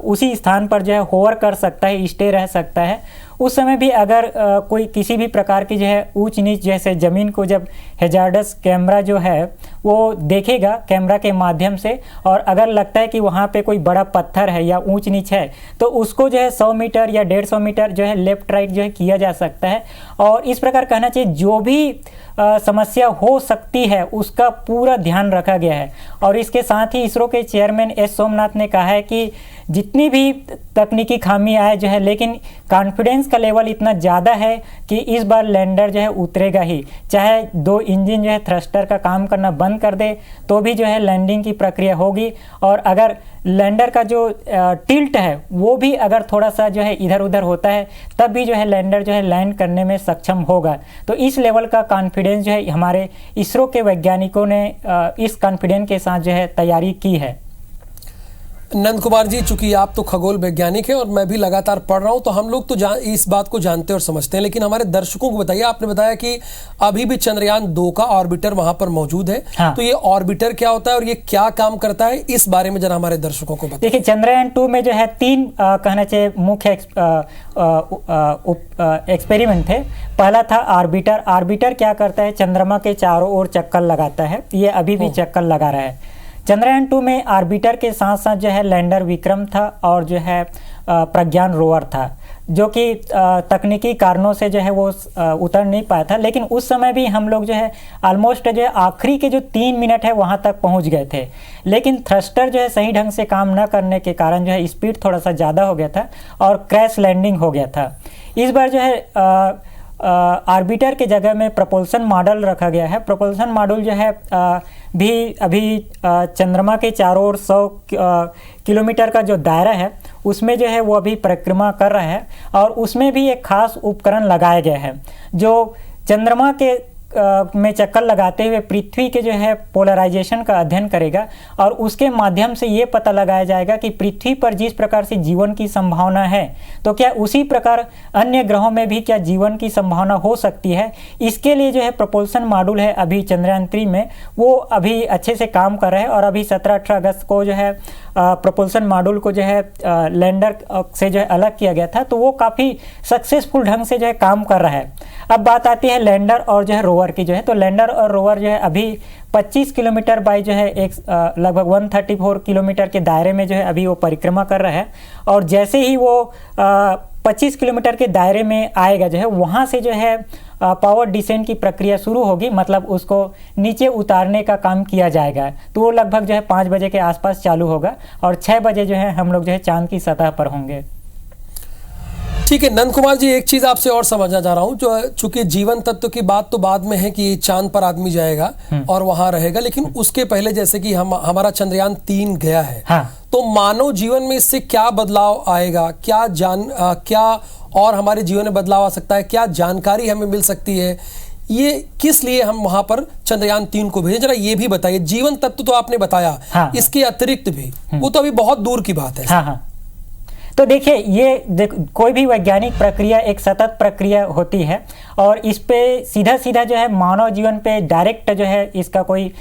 उसी स्थान पर जो है होवर कर सकता है, स्टे रह सकता है, उस समय भी अगर कोई किसी भी प्रकार की जो है ऊंच नीच, जैसे ज़मीन को जब हैजार्डस कैमरा जो है वो देखेगा कैमरा के माध्यम से, और अगर लगता है कि वहाँ पे कोई बड़ा पत्थर है या ऊंच नीच है, तो उसको जो है 100 मीटर या 150 मीटर जो है लेफ्ट राइट जो है किया जा सकता है। और इस प्रकार कहना चाहिए जो भी समस्या हो सकती है उसका पूरा ध्यान रखा गया है। और इसके साथ ही इसरो के चेयरमैन एस सोमनाथ ने कहा है कि जितनी भी तकनीकी खामी आए जो है, लेकिन कॉन्फिडेंस का लेवल इतना ज़्यादा है कि इस बार लैंडर जो है उतरेगा ही, चाहे 2 इंजन जो है थ्रस्टर का काम करना बंद कर दे तो भी जो है लैंडिंग की प्रक्रिया होगी। और अगर लैंडर का जो टिल्ट है वो भी अगर थोड़ा सा जो है इधर उधर होता है तब भी जो है लैंडर जो है लैंड करने में सक्षम होगा। तो इस लेवल का कॉन्फिडेंस जो है हमारे इसरो के वैज्ञानिकों ने इस कॉन्फिडेंस के साथ जो है तैयारी की है। नंद कुमार जी, चूंकि आप तो खगोल वैज्ञानिक हैं और मैं भी लगातार पढ़ रहा हूं, तो हम लोग तो इस बात को जानते और समझते हैं, लेकिन हमारे दर्शकों को बताइए, आपने बताया कि अभी भी चंद्रयान 2 का ऑर्बिटर वहां पर मौजूद है। हाँ। तो ये ऑर्बिटर क्या होता है और ये क्या काम करता है, इस बारे में जरा हमारे दर्शकों को बताइए। देखिए, चंद्रयान 2 में जो है 3 कहना चाहिए मुख्य एक्सपेरिमेंट थे। पहला था ऑर्बिटर। ऑर्बिटर क्या करता है, चंद्रमा के चारों ओर चक्कर लगाता है, ये अभी भी चक्कर लगा रहा है। चंद्रयान 2 में ऑर्बिटर के साथ साथ जो है लैंडर विक्रम था और जो है प्रज्ञान रोवर था, जो कि तकनीकी कारणों से जो है वो उतर नहीं पाया था। लेकिन उस समय भी हम लोग जो है ऑलमोस्ट जो है आखिरी के जो 3 मिनट है वहाँ तक पहुँच गए थे, लेकिन थ्रस्टर जो है सही ढंग से काम न करने के कारण जो है स्पीड थोड़ा सा ज़्यादा हो गया था और क्रैश लैंडिंग हो गया था। इस बार जो है ऑर्बिटर के जगह में प्रोपल्शन मॉडल रखा गया है। प्रोपल्शन मॉडल जो है भी अभी चंद्रमा के चारों ओर 100 किलोमीटर का जो दायरा है उसमें जो है वो अभी परिक्रमा कर रहा है, और उसमें भी एक खास उपकरण लगाया गया है जो चंद्रमा के में चक्कर लगाते हुए पृथ्वी के जो है पोलराइजेशन का अध्ययन करेगा, और उसके माध्यम से ये पता लगाया जाएगा कि पृथ्वी पर जिस प्रकार से जीवन की संभावना है तो क्या उसी प्रकार अन्य ग्रहों में भी क्या जीवन की संभावना हो सकती है। इसके लिए जो है प्रोपल्शन मॉड्यूल है अभी चंद्रयान 3 में, वो अभी अच्छे से काम कर रहे हैं, और अभी 17-18 अगस्त को जो है प्रोपल्शन मॉड्यूल को जो है लैंडर से जो है अलग किया गया था, तो वो काफ़ी सक्सेसफुल ढंग से जो है काम कर रहा है। अब बात आती है लैंडर और जो है रोवर की जो है, तो लैंडर और रोवर जो है अभी 25 किलोमीटर बाई जो है एक लगभग 134 किलोमीटर के दायरे में जो है अभी वो परिक्रमा कर रहा है, और जैसे ही वो 25 किलोमीटर के दायरे में आएगा जो है वहाँ से जो है पावर डिसेंट की प्रक्रिया शुरू होगी, मतलब उसको नीचे उतारने का काम किया जाएगा। तो वो लगभग जो है 5 बजे के आसपास चालू होगा और 6 बजे जो है हम लोग जो है चांद की सतह पर होंगे। ठीक है नंद कुमार जी, एक चीज आपसे और समझना चाह रहा हूं, जो चूंकि जीवन तत्व की बात तो बाद में है कि चांद पर आदमी जाएगा और वहां रहेगा, लेकिन उसके पहले जैसे कि हमारा चंद्रयान 3 गया है, हाँ। तो मानव जीवन में इससे क्या बदलाव आएगा, क्या और हमारे जीवन में बदलाव आ सकता है, क्या जानकारी हमें मिल सकती है, ये किस लिए हम वहां पर चंद्रयान 3 को भेजें, जरा ये भी बताइए। जीवन तत्व तो आपने बताया, हाँ। इसके अतिरिक्त भी वो तो अभी बहुत दूर की बात है। हाँ हाँ। तो देखिए, कोई भी वैज्ञानिक प्रक्रिया एक सतत प्रक्रिया होती है, और इस पे सीधा सीधा जो है मानव जीवन पे डायरेक्ट जो है इसका कोई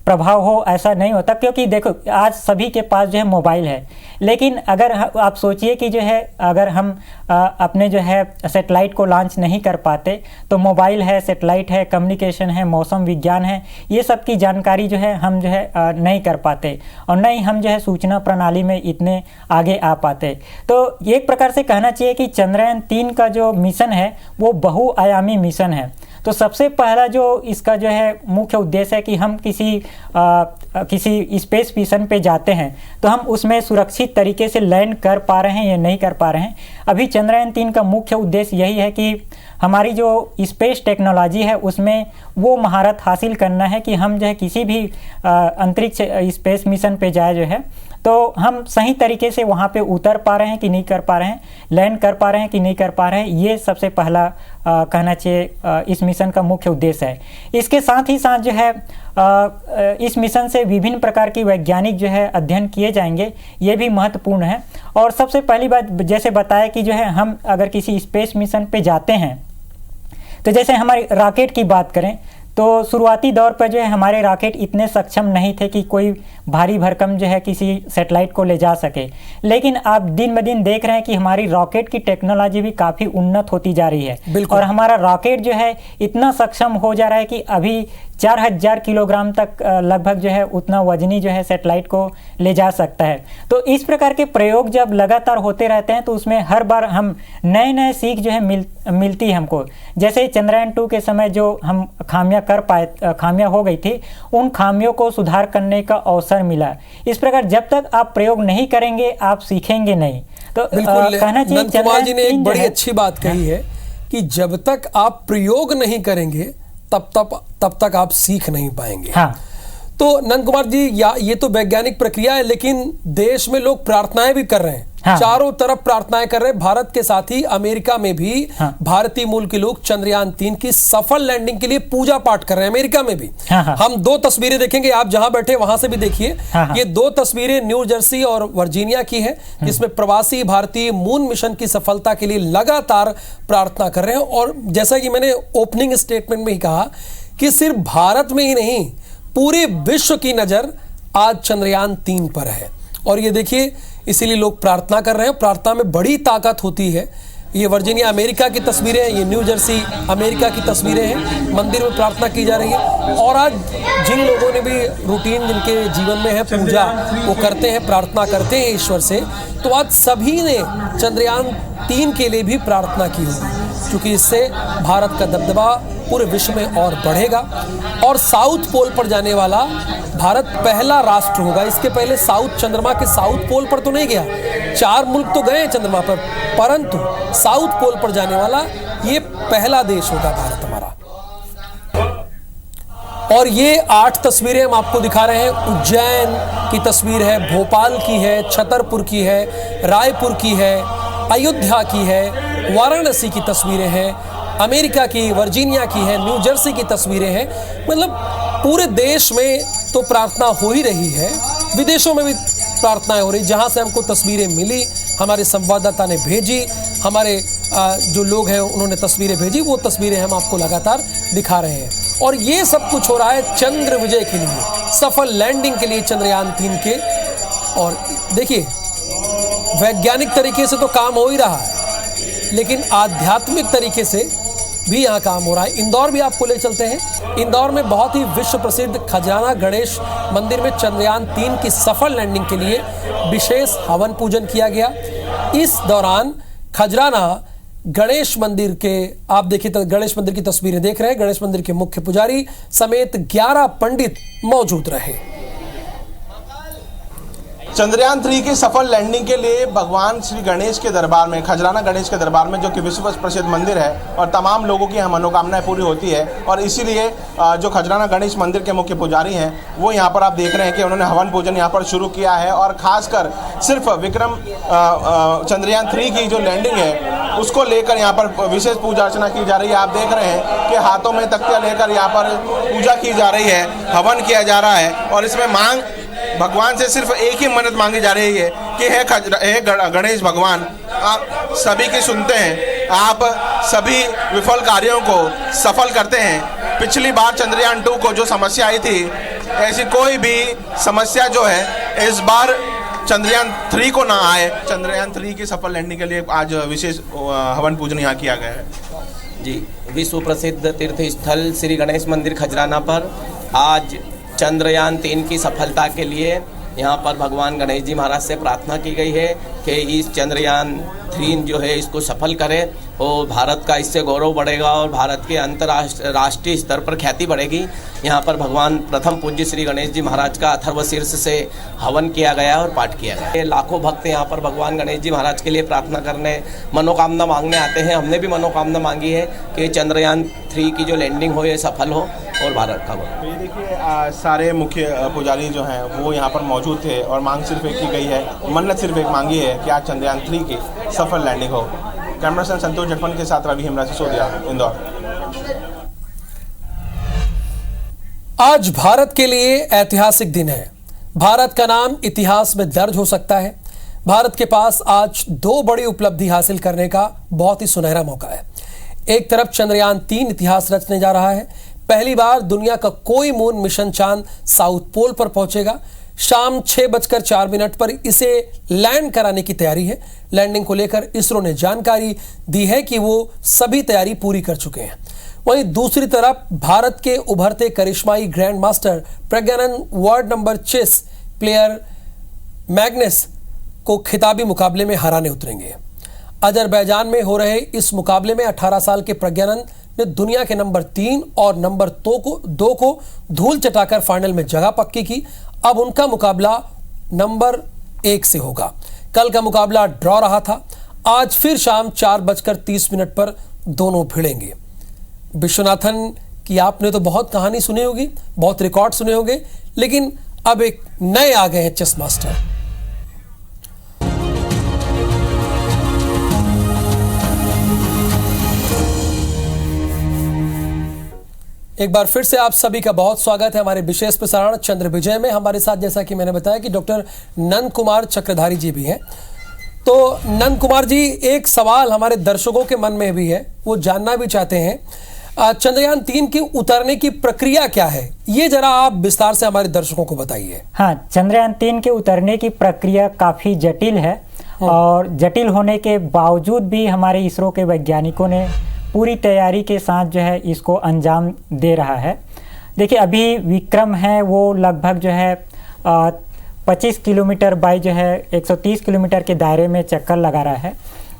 प्रभाव हो ऐसा नहीं होता, क्योंकि देखो आज सभी के पास जो है मोबाइल है। लेकिन अगर आप सोचिए कि जो है अगर हम अपने जो है सैटेलाइट को लॉन्च नहीं कर पाते, तो मोबाइल है, सैटेलाइट है, कम्युनिकेशन है, मौसम विज्ञान है, ये सब की जानकारी जो है हम जो है नहीं कर पाते, और नहीं हम जो है सूचना प्रणाली में इतने आगे आ पाते। तो एक प्रकार से कहना चाहिए कि चंद्रयान 3 का जो मिशन है वो बहुआयामी मिशन है। तो सबसे पहला जो इसका जो है मुख्य उद्देश्य है कि हम किसी स्पेस मिशन पे जाते हैं तो हम उसमें सुरक्षित तरीके से लैंड कर पा रहे हैं या नहीं कर पा रहे हैं। अभी चंद्रयान 3 का मुख्य उद्देश्य यही है कि हमारी जो स्पेस टेक्नोलॉजी है उसमें वो महारत हासिल करना है कि हम जो है किसी भी अंतरिक्ष स्पेस मिशन पे जाए जो है तो हम सही तरीके से वहाँ पे उतर पा रहे हैं कि नहीं कर पा रहे हैं, लैंड कर पा रहे हैं कि नहीं कर पा रहे हैं, ये सबसे पहला कहना चाहिए इस मिशन का मुख्य उद्देश्य है। इसके साथ ही साथ जो है इस मिशन से विभिन्न प्रकार की वैज्ञानिक जो है अध्ययन किए जाएंगे, ये भी महत्वपूर्ण है। और सबसे पहली बात जैसे बताया कि जो है हम अगर किसी स्पेस मिशन पे जाते हैं तो जैसे हमारे रॉकेट की बात करें तो शुरुआती दौर पर जो है हमारे रॉकेट इतने सक्षम नहीं थे कि कोई भारी भरकम जो है किसी सैटेलाइट को ले जा सके। लेकिन आप दिन ब दिन देख रहे हैं कि हमारी रॉकेट की टेक्नोलॉजी भी काफ़ी उन्नत होती जा रही है और हमारा रॉकेट जो है इतना सक्षम हो जा रहा है कि अभी 4000 किलोग्राम तक लगभग जो है उतना वजनी जो है सैटेलाइट को ले जा सकता है। तो इस प्रकार के प्रयोग जब लगातार होते रहते हैं तो उसमें हर बार हम नए सीख जो है मिलती है हमको। जैसे चंद्रयान 2 के समय जो हम खामियां हो गई थी, उन खामियों को सुधार करने का अवसर मिला। इस प्रकार जब तक आप प्रयोग नहीं करेंगे आप सीखेंगे नहीं। तो कहना चाहिए नंद कुमार जी ने एक बड़ी अच्छी बात कही है कि जब तक आप प्रयोग नहीं करेंगे तब तक आप सीख नहीं पाएंगे। हाँ। तो नंद कुमार जी, ये तो वैज्ञानिक प्रक्रिया है, लेकिन देश में लोग प्रार्थनाएं भी कर रहे हैं। हाँ। चारों तरफ प्रार्थनाएं कर रहे हैं। भारत के साथ ही अमेरिका में भी भारतीय मूल के लोग चंद्रयान 3 की सफल लैंडिंग के लिए पूजा पाठ कर रहे हैं। अमेरिका में भी हम 2 तस्वीरें देखेंगे, आप जहां बैठे वहां से भी देखिए। ये 2 तस्वीरें न्यू जर्सी और वर्जीनिया की है, जिसमें प्रवासी भारतीय मून मिशन की सफलता के लिए लगातार प्रार्थना कर रहे हैं। और जैसा कि मैंने ओपनिंग स्टेटमेंट में ही कहा कि सिर्फ भारत में ही नहीं, पूरे विश्व की नजर आज चंद्रयान 3 पर है। और ये देखिए, इसीलिए लोग प्रार्थना कर रहे हैं। प्रार्थना में बड़ी ताकत होती है। ये वर्जीनिया अमेरिका की तस्वीरें हैं, ये न्यू जर्सी अमेरिका की तस्वीरें हैं। मंदिर में प्रार्थना की जा रही है। और आज जिन लोगों ने भी रूटीन जिनके जीवन में है पूजा, वो करते हैं, प्रार्थना करते हैं ईश्वर से, तो आज सभी ने चंद्रयान 3 के लिए भी प्रार्थना की होगी, क्योंकि इससे भारत का दबदबा पूरे विश्व में और बढ़ेगा। और साउथ पोल पर जाने वाला भारत पहला राष्ट्र होगा। इसके पहले चंद्रमा के साउथ पोल पर तो नहीं गया। 4 मुल्क तो गए चंद्रमा पर, परंतु साउथ पोल पर जाने वाला ये पहला देश होगा भारत हमारा। और ये 8 तस्वीरें हम आपको दिखा रहे हैं। उज्जैन की तस्वीर है, भोपाल की है, छतरपुर की है, रायपुर की है, अयोध्या की है, वाराणसी की तस्वीरें हैं, अमेरिका की, वर्जीनिया की है, न्यू जर्सी की तस्वीरें हैं। मतलब पूरे देश में तो प्रार्थना हो ही रही है, विदेशों में भी प्रार्थनाएं हो रही। जहां से हमको तस्वीरें मिली, हमारे संवाददाता ने भेजी, हमारे जो लोग हैं उन्होंने तस्वीरें भेजी, वो तस्वीरें हम आपको लगातार दिखा रहे हैं। और ये सब कुछ हो रहा है चंद्र विजय के लिए, सफल लैंडिंग के लिए चंद्रयान 3 के। और देखिए, वैज्ञानिक तरीके से तो काम हो ही रहा है, लेकिन आध्यात्मिक तरीके से भी यहाँ काम हो रहा है। इंदौर भी आपको ले चलते हैं। इंदौर में बहुत ही विश्व प्रसिद्ध खजराना गणेश मंदिर में चंद्रयान 3 की सफल लैंडिंग के लिए विशेष हवन पूजन किया गया। इस दौरान खजराना गणेश मंदिर के, आप देखिए तो गणेश मंदिर की तस्वीरें देख रहे हैं, गणेश मंदिर के मुख्य पुजारी समेत 11 पंडित मौजूद रहे। चंद्रयान 3 की सफल लैंडिंग के लिए भगवान श्री गणेश के दरबार में, खजराना गणेश के दरबार में, जो कि विश्व प्रसिद्ध मंदिर है और तमाम लोगों की मनोकामनाएं पूरी होती है। और इसीलिए जो खजराना गणेश मंदिर के मुख्य पुजारी हैं, वो यहाँ पर आप देख रहे हैं कि उन्होंने हवन पूजन यहाँ पर शुरू किया है। और खासकर सिर्फ विक्रम चंद्रयान 3 की जो लैंडिंग है उसको लेकर यहाँ पर विशेष पूजा अर्चना की जा रही है। आप देख रहे हैं कि हाथों में तख्तियाँ लेकर यहाँ पर पूजा की जा रही है, हवन किया जा रहा है। और इसमें मांग भगवान से सिर्फ एक ही मन्नत मांगी जा रही है कि हे गणेश भगवान, आप सभी की सुनते हैं, आप सभी विफल कार्यों को सफल करते हैं। पिछली बार चंद्रयान 2 को जो समस्या आई थी, ऐसी कोई भी समस्या जो है इस बार चंद्रयान 3 को ना आए। चंद्रयान 3 की सफल लैंडिंग के लिए आज विशेष हवन पूजन यहाँ किया गया है। जी, विश्व प्रसिद्ध तीर्थ स्थल श्री गणेश मंदिर खजराना पर आज चंद्रयान 3 की सफलता के लिए यहाँ पर भगवान गणेश जी महाराज से प्रार्थना की गई है कि इस चंद्रयान 3 जो है इसको सफल करे और भारत का इससे गौरव बढ़ेगा और भारत के राष्ट्रीय स्तर पर ख्याति बढ़ेगी। यहाँ पर भगवान प्रथम पूज्य श्री गणेश जी महाराज का अथर्व शीर्ष से हवन किया गया और पाठ किया गया। लाखों भक्त यहाँ पर भगवान गणेश जी महाराज के लिए प्रार्थना करने, मनोकामना मांगने आते हैं। हमने भी मनोकामना मांगी है कि चंद्रयान 3 की जो लैंडिंग हो ये सफल हो और भारत का गौरव। ये देखिए, सारे मुख्य पुजारी जो हैं वो यहाँ पर मौजूद थे और मांग सिर्फ एक की गई है, मन्नत सिर्फ एक मांगी है कि आज चंद्रयान 3 की सफल लैंडिंग हो। कैमरा पर्सन संतोष जटपन के साथ रवि हेमराज सिसोदिया, इंदौर। आज भारत के लिए ऐतिहासिक दिन है। भारत का नाम इतिहास में दर्ज हो सकता है। भारत के पास आज 2 बड़ी उपलब्धि हासिल करने का बहुत ही सुनहरा मौका है। एक तरफ चंद्रयान 3 इतिहास रचने जा रहा है। पहली बार दुनिया का कोई मून मिशन चांद साउथ पोल पर पहुंचेगा। शाम 6:04 पर इसे लैंड कराने की तैयारी है। लैंडिंग को लेकर इसरो ने जानकारी दी है कि वो सभी तैयारी पूरी कर चुके हैं। वहीं दूसरी तरफ भारत के उभरते करिश्माई grand master Praggnanandhaa world number chess player Magnus को खिताबी मुकाबले में हराने उतरेंगे। अजरबैजान में हो रहे इस मुकाबले में 18 साल के प्रज्ञानंद ने दुनिया के नंबर 3 और नंबर 2 को धूल चटाकर फाइनल में जगह पक्की की। अब उनका मुकाबला नंबर 1 से होगा। कल का मुकाबला ड्रॉ रहा था। आज फिर शाम 4:30 पर दोनों भिड़ेंगे। विश्वनाथन की आपने तो बहुत कहानी सुनी होगी, बहुत रिकॉर्ड सुने होंगे, लेकिन अब एक नए आ गए हैं चेस मास्टर। एक बार फिर से आप सभी का बहुत स्वागत है हमारे विशेष प्रसारण चंद्र विजय में। हमारे साथ जैसा कि मैंने बताया कि डॉक्टर नंद कुमार चक्रधारी जी भी हैं। तो नंद कुमार जी, एक सवाल हमारे दर्शकों के मन में भी है, वो जानना भी चाहते हैं, चंद्रयान 3 की उतरने की प्रक्रिया क्या है, ये जरा आप विस्तार से हमारे दर्शकों को बताइए। हाँ, चंद्रयान 3 के उतरने की प्रक्रिया काफ़ी जटिल है और जटिल होने के बावजूद भी हमारे इसरो के वैज्ञानिकों ने पूरी तैयारी के साथ जो है इसको अंजाम दे रहा है। देखिए, अभी विक्रम है वो लगभग जो है 25 किलोमीटर बाई जो है 130 किलोमीटर के दायरे में चक्कर लगा रहा है,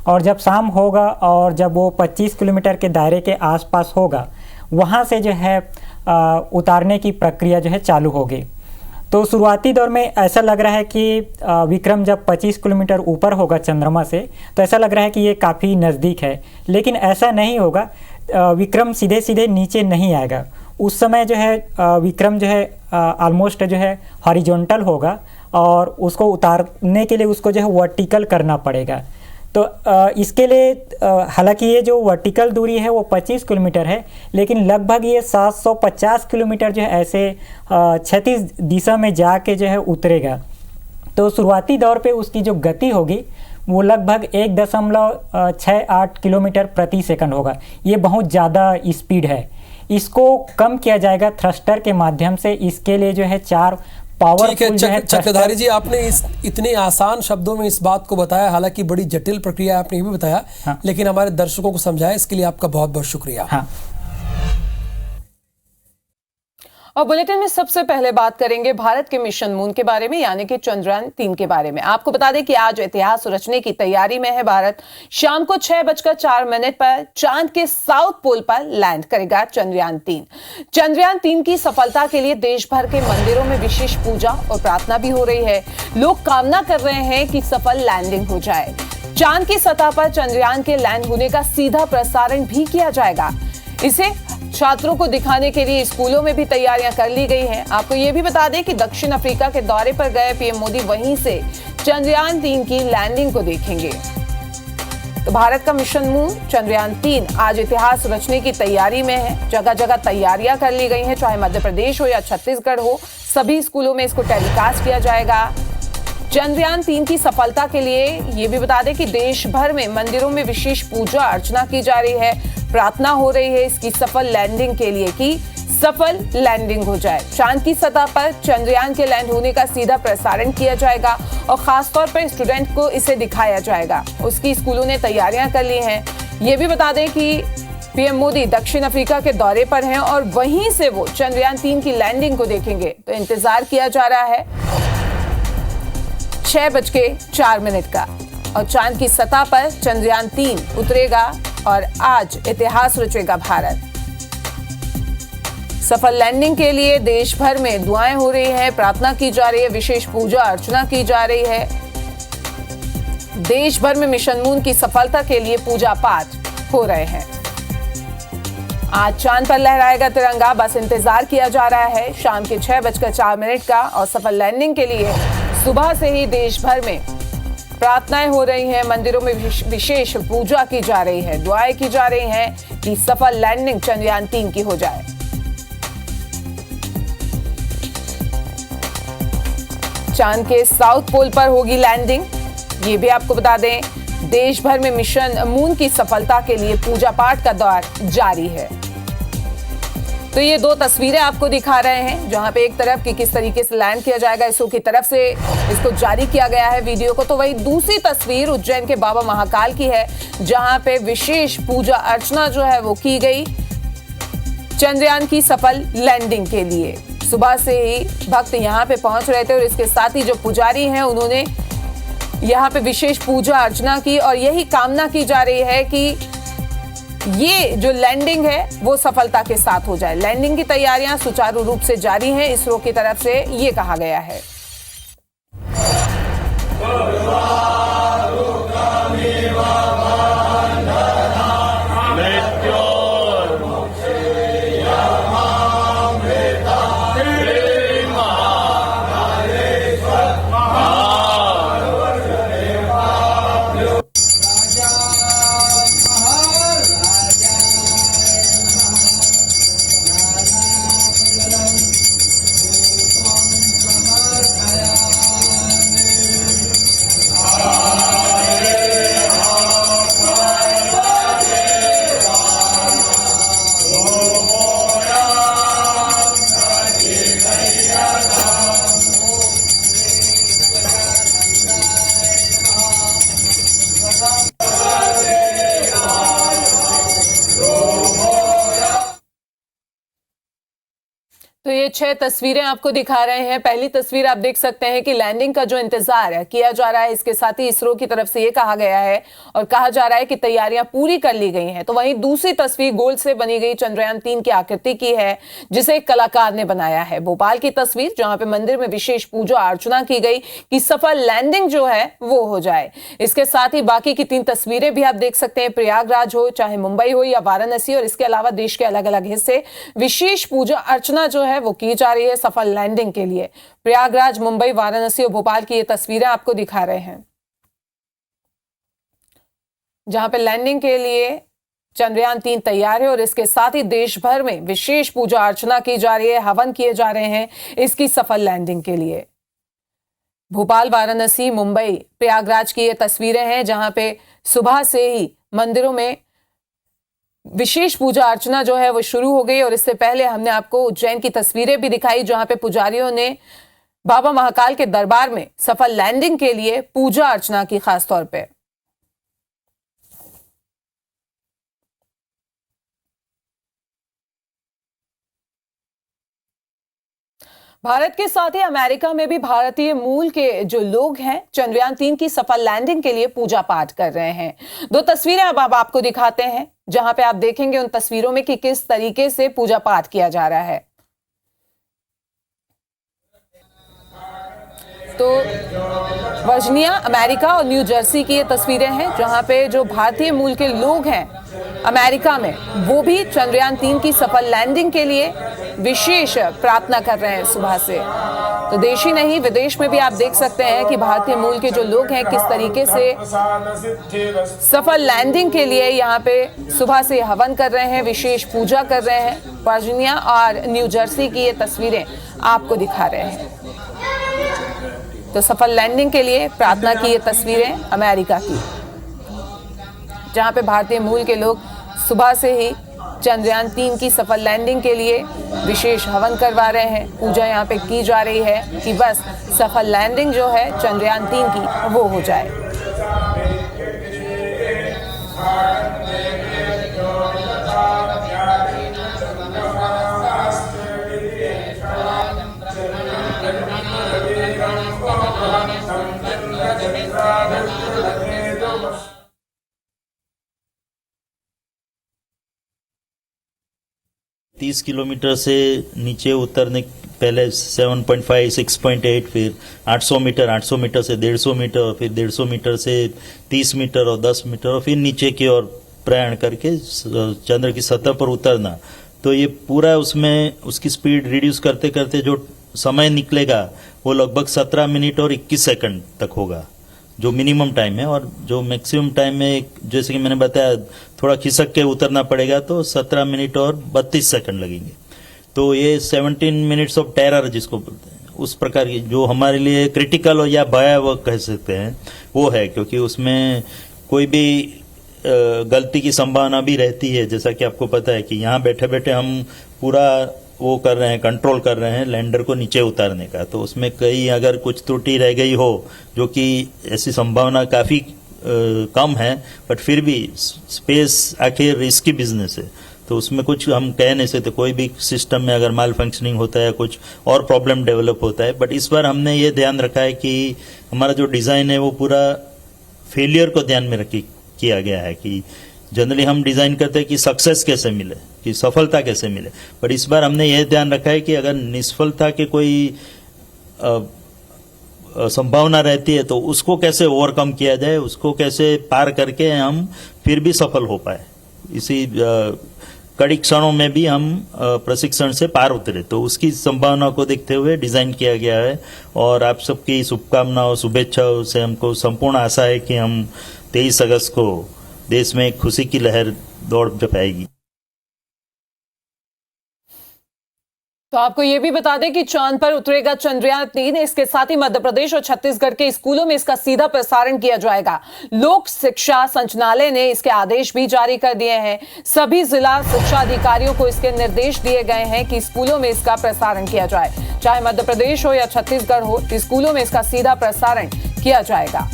और जब शाम होगा और जब वो 25 किलोमीटर के दायरे के आसपास होगा, वहाँ से जो है उतारने की प्रक्रिया जो है चालू होगी। तो शुरुआती दौर में ऐसा लग रहा है कि विक्रम जब 25 किलोमीटर ऊपर होगा चंद्रमा से, तो ऐसा लग रहा है कि ये काफ़ी नज़दीक है, लेकिन ऐसा नहीं होगा। विक्रम सीधे सीधे नीचे नहीं आएगा। उस समय जो है विक्रम जो है ऑलमोस्ट जो है हॉरिजॉन्टल होगा, और उसको उतारने के लिए उसको जो है वर्टिकल करना पड़ेगा। तो इसके लिए हालांकि ये जो वर्टिकल दूरी है वो 25 किलोमीटर है, लेकिन लगभग ये 750 किलोमीटर जो है ऐसे क्षैतिज दिशा में जाके जो है उतरेगा। तो शुरुआती दौर पे उसकी जो गति होगी वो लगभग 1.68 किलोमीटर प्रति सेकंड होगा। ये बहुत ज़्यादा स्पीड है। इसको कम किया जाएगा थ्रस्टर के माध्यम से। इसके लिए जो है 4 पावरफुल जो है चक्रधारी जी, आपने इस इतने आसान शब्दों में इस बात को बताया, हालांकि बड़ी जटिल प्रक्रिया आपने ये भी बताया। हाँ। लेकिन हमारे दर्शकों को समझाया, इसके लिए आपका बहुत बहुत शुक्रिया। हाँ। और बुलेटिन में सबसे पहले बात करेंगे भारत के मिशन मून के बारे में, यानी कि चंद्रयान 3 के बारे में। आपको बता दें कि आज इतिहास रचने की तैयारी में है भारत। शाम को 6:04 पर चांद के साउथ पोल पर लैंड करेगा चंद्रयान 3। चंद्रयान 3 की सफलता के लिए देश भर के मंदिरों में विशेष पूजा और प्रार्थना भी हो रही है। लोग कामना कर रहे हैं कि सफल लैंडिंग हो जाए। चांद की सतह पर चंद्रयान के लैंड होने का सीधा प्रसारण भी किया जाएगा। इसे छात्रों को दिखाने के लिए स्कूलों में भी तैयारियां कर ली गई हैं। आपको यह भी बता दें कि दक्षिण अफ्रीका के दौरे पर गए पीएम मोदी वहीं से चंद्रयान 3 की लैंडिंग को देखेंगे। तो भारत का मिशन मून चंद्रयान 3 आज इतिहास रचने की तैयारी में है। जगह जगह तैयारियां कर ली गई हैं, चाहे मध्य प्रदेश हो या छत्तीसगढ़ हो, सभी स्कूलों में इसको टेलीकास्ट किया जाएगा। चंद्रयान 3 की सफलता के लिए ये भी बता दें कि देश भर में मंदिरों में विशेष पूजा अर्चना की जा रही है, प्रार्थना हो रही है इसकी सफल लैंडिंग के लिए कि सफल लैंडिंग हो जाए। चांद की सतह पर चंद्रयान के लैंड होने का सीधा प्रसारण किया जाएगा और खासतौर पर स्टूडेंट को इसे दिखाया जाएगा। उसकी स्कूलों ने तैयारियां कर ली हैं। ये भी बता दें कि पीएम मोदी दक्षिण अफ्रीका के दौरे पर हैं और वहीं से वो चंद्रयान 3 की लैंडिंग को देखेंगे। तो इंतजार किया जा रहा है 6:04 का, और चांद की सतह पर चंद्रयान 3 उतरेगा और आज इतिहास रचेगा भारत। सफल लैंडिंग के लिए देश भर में दुआएं हो रही हैं, प्रार्थना की जा रही है, विशेष पूजा अर्चना की जा रही है। देश भर में मिशन मून की सफलता के लिए पूजा पाठ हो रहे हैं। आज चांद पर लहराएगा तिरंगा, बस इंतजार किया जा रहा है शाम के 6:04 का। और सफल लैंडिंग के लिए सुबह से ही देश भर में प्रार्थनाएं हो रही हैं, मंदिरों में विशेष पूजा की जा रही है, दुआएं की जा रही हैं कि सफल लैंडिंग चंद्रयान 3 की हो जाए। चांद के साउथ पोल पर होगी लैंडिंग। ये भी आपको बता दें, देश भर में मिशन मून की सफलता के लिए पूजा पाठ का दौर जारी है। तो ये दो तस्वीरें आपको दिखा रहे हैं जहां पे एक तरफ कि किस तरीके से लैंड किया जाएगा, इसरो की तरफ से इसको जारी किया गया है वीडियो को। तो वही दूसरी तस्वीर उज्जैन के बाबा महाकाल की है जहां पे विशेष पूजा अर्चना जो है वो की गई चंद्रयान की सफल लैंडिंग के लिए। सुबह से ही भक्त यहां पे पहुंच रहे थे और इसके साथ ही जो पुजारी हैं उन्होंने यहां पे विशेष पूजा अर्चना की और यही कामना की जा रही है कि ये जो लैंडिंग है वो सफलता के साथ हो जाए। लैंडिंग की तैयारियां सुचारू रूप से जारी हैं इसरो की तरफ से, ये कहा गया है। तो ये 6 तस्वीरें आपको दिखा रहे हैं। पहली तस्वीर आप देख सकते हैं कि लैंडिंग का जो इंतजार है किया जा रहा है, इसके साथ ही इसरो की तरफ से ये कहा गया है और कहा जा रहा है कि तैयारियां पूरी कर ली गई हैं। तो वहीं दूसरी तस्वीर गोल्ड से बनी गई चंद्रयान 3 की आकृति की है जिसे एक कलाकार ने बनाया है। भोपाल की तस्वीर जहां पे मंदिर में विशेष पूजा अर्चना की गई कि सफल लैंडिंग जो है वो हो जाए। इसके साथ ही बाकी की 3 तस्वीरें भी आप देख सकते हैं, प्रयागराज हो चाहे मुंबई हो या वाराणसी और इसके अलावा देश के अलग अलग हिस्से विशेष पूजा अर्चना जो है वो की जा रही है सफल लैंडिंग के लिए। प्रयागराज, मुंबई, वाराणसी और भोपाल की ये तस्वीरें आपको दिखा रहे हैं जहां पे लैंडिंग के लिए चंद्रयान 3 तैयार है और इसके साथ ही देश भर में विशेष पूजा अर्चना की जा रही है, हवन किए जा रहे हैं इसकी सफल लैंडिंग के लिए। भोपाल, वाराणसी, मुंबई, प्रयागराज की ये तस्वीरें हैं जहां पे सुबह से ही मंदिरों में विशेष पूजा अर्चना जो है वो शुरू हो गई और इससे पहले हमने आपको उज्जैन की तस्वीरें भी दिखाई जहां पे पुजारियों ने बाबा महाकाल के दरबार में सफल लैंडिंग के लिए पूजा अर्चना की खास तौर पे। भारत के साथ ही अमेरिका में भी भारतीय मूल के जो लोग हैं चंद्रयान 3 की सफल लैंडिंग के लिए पूजा पाठ कर रहे हैं। 2 तस्वीरें अब आपको दिखाते हैं जहां पे आप देखेंगे उन तस्वीरों में कि किस तरीके से पूजा पाठ किया जा रहा है। तो वर्जीनिया, अमेरिका और न्यू जर्सी की ये तस्वीरें हैं जहां पे जो भारतीय मूल के लोग हैं अमेरिका में वो भी चंद्रयान 3 की सफल लैंडिंग के लिए विशेष प्रार्थना कर रहे हैं सुबह से। तो देश ही नहीं विदेश में भी आप देख सकते हैं कि भारतीय मूल के जो लोग हैं किस तरीके से सफल लैंडिंग के लिए यहाँ पे सुबह से हवन कर रहे हैं, विशेष पूजा कर रहे हैं। वर्जीनिया और न्यू जर्सी की ये तस्वीरें आपको दिखा रहे हैं। तो सफल लैंडिंग के लिए प्रार्थना की ये तस्वीरें अमेरिका की जहां पे भारतीय मूल के लोग सुबह से ही चंद्रयान 3 की सफल लैंडिंग के लिए विशेष हवन करवा रहे हैं। पूजा यहाँ पे की जा रही है कि बस सफल लैंडिंग जो है चंद्रयान 3 की वो हो जाए। तीस किलोमीटर से नीचे उतरने पहले 7.5, 6.8, फिर 800 मीटर से 150 मीटर, फिर 150 मीटर से 30 मीटर और 10 मीटर और फिर नीचे की ओर प्रयाण करके चंद्र की सतह पर उतरना। तो ये पूरा उसमें उसकी स्पीड रिड्यूस करते करते जो समय निकलेगा वो लगभग 17 मिनट और 21 सेकंड तक होगा, जो मिनिमम टाइम है। और जो मैक्सिमम टाइम में जैसे कि मैंने बताया थोड़ा खिसक के उतरना पड़ेगा तो 17 मिनट और 32 सेकंड लगेंगे। तो ये 17 मिनट्स ऑफ टेरर जिसको बोलते हैं, उस प्रकार की जो हमारे लिए क्रिटिकल या भयावह कह सकते हैं वो है, क्योंकि उसमें कोई भी गलती की संभावना भी रहती है। जैसा कि आपको पता है कि यहाँ बैठे बैठे हम पूरा वो कर रहे हैं, कंट्रोल कर रहे हैं लैंडर को नीचे उतारने का। तो उसमें कहीं अगर कुछ त्रुटि रह गई हो, जो कि ऐसी संभावना काफ़ी कम है, बट फिर भी स्पेस आखिर रिस्की बिजनेस है, तो उसमें कुछ हम कह नहीं सकते। कोई भी सिस्टम में अगर माल फंक्शनिंग होता है, कुछ और प्रॉब्लम डेवलप होता है, बट इस बार हमने ये ध्यान रखा है कि हमारा जो डिज़ाइन है वो पूरा फेलियर को ध्यान में रख किया गया है। कि जनरली हम डिज़ाइन करते हैं कि सक्सेस कैसे मिले, कि सफलता कैसे मिले, बट इस बार हमने यह ध्यान रखा है कि अगर निष्फलता के कोई संभावना रहती है तो उसको कैसे ओवरकम किया जाए, उसको कैसे पार करके हम फिर भी सफल हो पाए। इसी कड़ी क्षणों में भी हम प्रशिक्षण से पार उतरे, तो उसकी संभावना को देखते हुए डिज़ाइन किया गया है। और आप सबकी शुभकामनाओं, शुभेच्छाओं से हमको संपूर्ण आशा है कि हम 23 अगस्त को देश में खुशी की लहर दौड़ जमाएगी। तो आपको ये भी बता दें कि चांद पर उतरेगा चंद्रयान 3। इसके साथ ही मध्य प्रदेश और छत्तीसगढ़ के स्कूलों में इसका सीधा प्रसारण किया जाएगा। लोक शिक्षा संचालय ने इसके आदेश भी जारी कर दिए हैं। सभी जिला शिक्षा अधिकारियों को इसके निर्देश दिए गए हैं कि स्कूलों में इसका प्रसारण किया जाए। चाहे मध्य प्रदेश हो या छत्तीसगढ़ हो, स्कूलों में इसका सीधा प्रसारण किया जाएगा।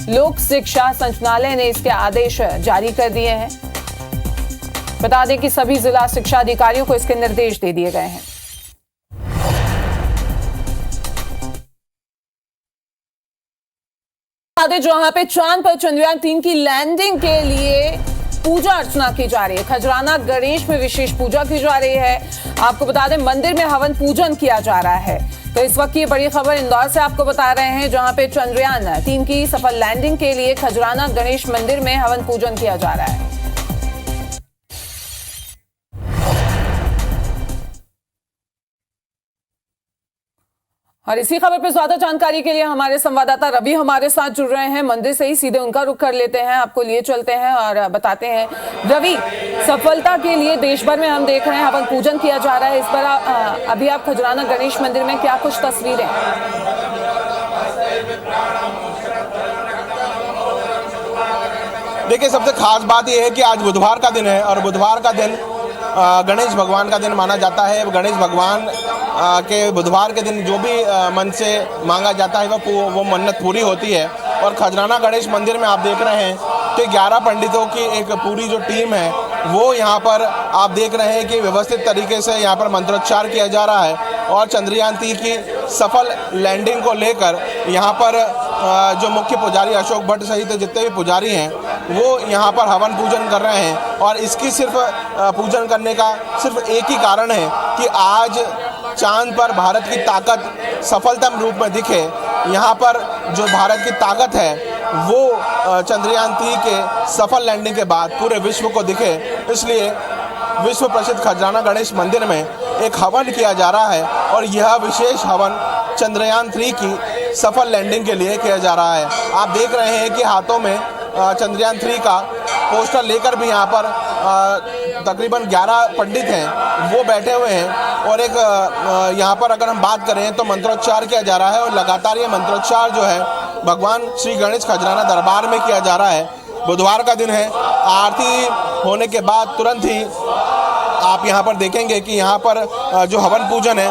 लोक शिक्षा संचालय ने इसके आदेश जारी कर दिए हैं। बता दें कि सभी जिला शिक्षा अधिकारियों को इसके निर्देश दे दिए गए हैं। जहां पे चांद पर चंद्रयान 3 की लैंडिंग के लिए पूजा अर्चना की जा रही है, खजराना गणेश में विशेष पूजा की जा रही है। आपको बता दें मंदिर में हवन पूजन किया जा रहा है। तो इस वक्त की बड़ी खबर इंदौर से आपको बता रहे हैं, जहां पे चंद्रयान 3 की सफल लैंडिंग के लिए खजराना गणेश मंदिर में हवन पूजन किया जा रहा है। और इसी खबर पर ज्यादा जानकारी के लिए हमारे संवाददाता रवि हमारे साथ जुड़ रहे हैं। मंदिर से ही सीधे उनका रुख कर लेते हैं, आपको लिए चलते हैं और बताते हैं। रवि, सफलता के लिए देश भर में हम देख रहे हैं हवन पूजन किया जा रहा है। इस बार अभी आप खजराना गणेश मंदिर में क्या कुछ तस्वीरें? देखिए, सबसे खास बात यह है कि आज बुधवार का दिन है और बुधवार का दिन गणेश भगवान का दिन माना जाता है। गणेश भगवान के बुधवार के दिन जो भी मन से मांगा जाता है वो मन्नत पूरी होती है। और खजराना गणेश मंदिर में आप देख रहे हैं कि 11 पंडितों की एक पूरी जो टीम है वो यहाँ पर आप देख रहे हैं कि व्यवस्थित तरीके से यहाँ पर मंत्रोच्चार किया जा रहा है। और चंद्रयान 3 की सफल लैंडिंग को लेकर यहाँ पर जो मुख्य पुजारी अशोक भट्ट सहित जितने भी पुजारी हैं वो यहाँ पर हवन पूजन कर रहे हैं। और इसकी सिर्फ पूजन करने का सिर्फ एक ही कारण है कि आज चांद पर भारत की ताकत सफलतम रूप में दिखे। यहाँ पर जो भारत की ताकत है वो चंद्रयान 3 के सफल लैंडिंग के बाद पूरे विश्व को दिखे, इसलिए विश्व प्रसिद्ध खजराना गणेश मंदिर में एक हवन किया जा रहा है। और यह विशेष हवन चंद्रयान 3 की सफल लैंडिंग के लिए किया जा रहा है। आप देख रहे हैं कि हाथों में चंद्रयान 3 का पोस्टर लेकर भी यहाँ पर तकरीबन 11 पंडित हैं वो बैठे हुए हैं। और एक यहाँ पर अगर हम बात करें तो मंत्रोच्चार किया जा रहा है और लगातार ये मंत्रोच्चार जो है भगवान श्री गणेश खजराना दरबार में किया जा रहा है। बुधवार का दिन है, आरती होने के बाद तुरंत ही आप यहाँ पर देखेंगे कि यहाँ पर जो हवन पूजन है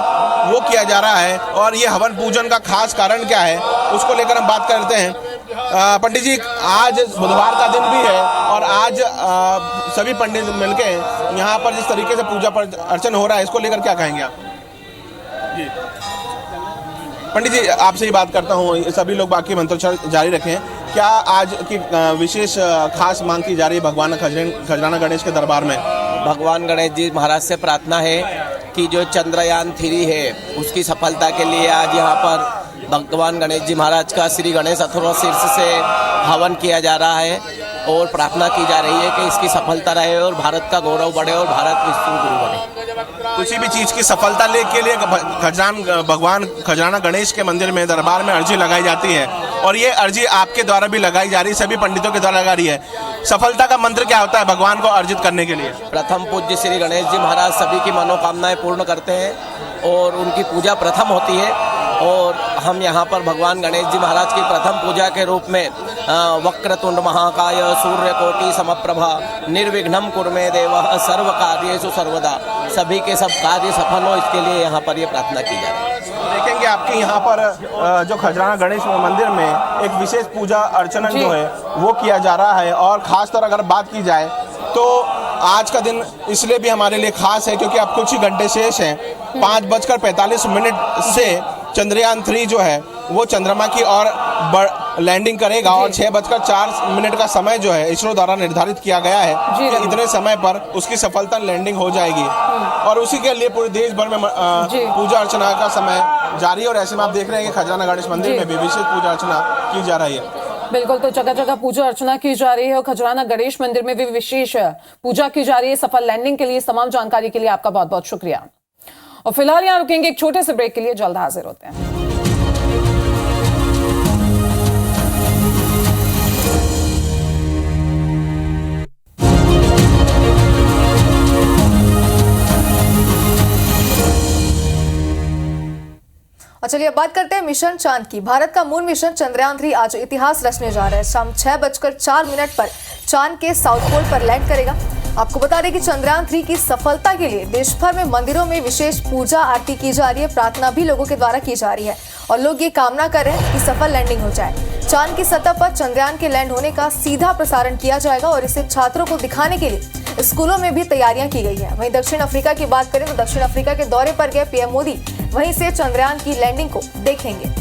वो किया जा रहा है। और ये हवन पूजन का खास कारण क्या है उसको लेकर हम बात करते हैं। पंडित जी, आज बुधवार का दिन भी है और आज सभी पंडित मिलके यहाँ पर जिस तरीके से पूजा अर्चन हो रहा है इसको लेकर क्या कहेंगे आप? जी पंडित जी, आपसे ही बात करता हूँ। सभी लोग बाकी मंत्रोच्चार जारी रखें। क्या आज की विशेष खास मांग की जा रही है भगवान खजराना गणेश के दरबार में? भगवान गणेश जी महाराज से प्रार्थना है कि जो चंद्रयान 3 है उसकी सफलता के लिए आज यहाँ पर भगवान गणेश जी महाराज का श्री गणेश अथर्व शीर्ष से हवन किया जा रहा है और प्रार्थना की जा रही है कि इसकी सफलता रहे और भारत का गौरव बढ़े और भारत विश्व गुरु बने। किसी भी चीज़ की सफलता के लिए भगवान खजराना गणेश के मंदिर में दरबार में अर्जी लगाई जाती है और ये अर्जी आपके द्वारा भी लगाई जा रही है, सभी पंडितों के द्वारा लगा रही है। सफलता का मंत्र क्या होता है भगवान को अर्जित करने के लिए? प्रथम पूज्य श्री गणेश जी महाराज सभी की मनोकामनाएं पूर्ण करते हैं और उनकी पूजा प्रथम होती है। और हम यहाँ पर भगवान गणेश जी महाराज की प्रथम पूजा के रूप में वक्रतुंड महाकाय सूर्यकोटि समप्रभा निर्विघ्नं कुरु मे देवः सर्व कार्येषु सर्वदा। सभी के सब कार्य सफल हो, इसके लिए यहाँ पर ये प्रार्थना की जा रही है। देखेंगे आपके यहाँ पर जो खजराना गणेश मंदिर में एक विशेष पूजा अर्चना जो है वो किया जा रहा है। और खास तौर अगर बात की जाए तो आज का दिन इसलिए भी हमारे लिए खास है क्योंकि अब कुछ ही घंटे शेष हैं। 5:45 से चंद्रयान 3 जो है वो चंद्रमा की ओर लैंडिंग करेगा और 6:04 का समय जो है इसरो द्वारा निर्धारित किया गया है कि इतने समय पर उसकी सफलता लैंडिंग हो जाएगी। और उसी के लिए पूरे देश भर में पूजा अर्चना का समय जारी है। और ऐसे में आप देख रहे हैं कि खजराना गणेश मंदिर में भी विशेष पूजा अर्चना की जा रही है। बिल्कुल, तो जगह जगह पूजा अर्चना की जा रही है और खजराना गणेश मंदिर में भी विशेष पूजा की जा रही है। सफल लैंडिंग के लिए तमाम जानकारी के लिए आपका बहुत बहुत शुक्रिया। और फिलहाल यहाँ रुकेंगे एक छोटे से ब्रेक के लिए, जल्द हाजिर होते हैं। और चलिए अब बात करते हैं मिशन चांद की। भारत का मून मिशन चंद्रयान 3 आज इतिहास रचने जा रहा है। शाम 6:04 पर चांद के साउथ पोल पर लैंड करेगा। आपको बता दें कि चंद्रयान 3 की सफलता के लिए देश भर में मंदिरों में विशेष पूजा आरती की जा रही है, प्रार्थना भी लोगों के द्वारा की जा रही है और लोग ये कामना कर रहे हैं कि सफल लैंडिंग हो जाए। चांद की सतह पर चंद्रयान के लैंड होने का सीधा प्रसारण किया जाएगा और इसे छात्रों को दिखाने के लिए स्कूलों में भी तैयारियां की गई है। वहीं दक्षिण अफ्रीका की बात करें तो दक्षिण अफ्रीका के दौरे पर गए पीएम मोदी वहीं से चंद्रयान की लैंडिंग को देखेंगे।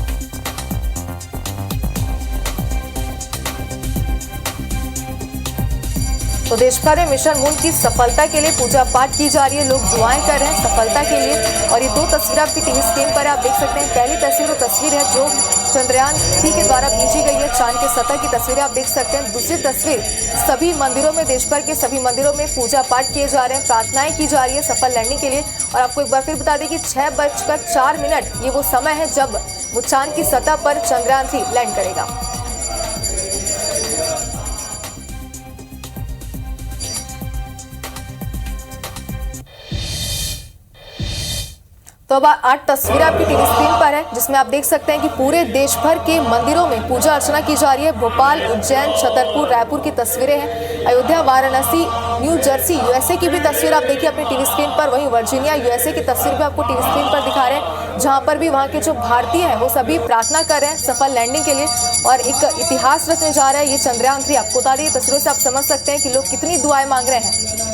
तो देश भर में मिशन मून की सफलता के लिए पूजा पाठ की जा रही है, लोग दुआएं कर रहे हैं सफलता के लिए। और ये 2 तस्वीरें आपकी टीवी स्क्रीन पर आप देख सकते हैं। पहली तस्वीर वो तस्वीर है जो चंद्रयान 3 के द्वारा भेजी गई है, चांद के सतह की तस्वीरें आप देख सकते हैं। दूसरी तस्वीर सभी मंदिरों में, देश भर के सभी मंदिरों में पूजा पाठ किए जा रहे हैं, प्रार्थनाएं की जा रही है सफल लैंडिंग के लिए। और आपको एक बार फिर बता दें कि 6:04 ये वो समय है जब वो चांद की सतह पर चंद्रयान 3 लैंड करेगा। तो अब 8 तस्वीरें आपकी टीवी स्क्रीन पर है जिसमें आप देख सकते हैं कि पूरे देश भर के मंदिरों में पूजा अर्चना की जा रही है। भोपाल, उज्जैन, छतरपुर, रायपुर की तस्वीरें हैं। Ayodhya, Varanasi, new Jersey, USA की भी तस्वीर आप देखिए अपनी टीवी स्क्रीन पर। वहीं वर्जीनिया, यूएसए की तस्वीर भी आपको टीवी स्क्रीन पर दिखा रहे हैं, जहां पर भी वहां के जो भारतीय हैं वो सभी प्रार्थना कर रहे हैं सफल लैंडिंग के लिए और एक इतिहास रचने जा रहा है ये चंद्रयान 3। आपको बता दें तस्वीरों से आप समझ सकते हैं कि लोग कितनी दुआएं मांग रहे हैं।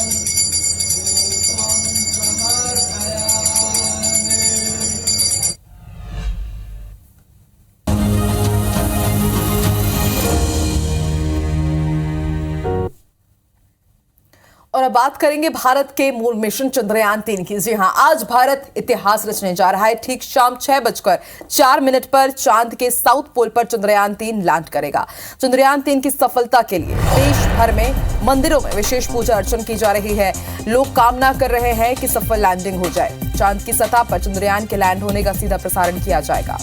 और अब बात करेंगे भारत के मूल मिशन चंद्रयान 3 की। जी हां, आज भारत इतिहास रचने जा रहा है। ठीक शाम 6:04 पर चांद के साउथ पोल पर चंद्रयान 3 लैंड करेगा। चंद्रयान 3 की सफलता के लिए देश भर में मंदिरों में विशेष पूजा अर्चना की जा रही है। लोग कामना कर रहे हैं कि सफल लैंडिंग हो जाए। चांद की सतह पर चंद्रयान के लैंड होने का सीधा प्रसारण किया जाएगा।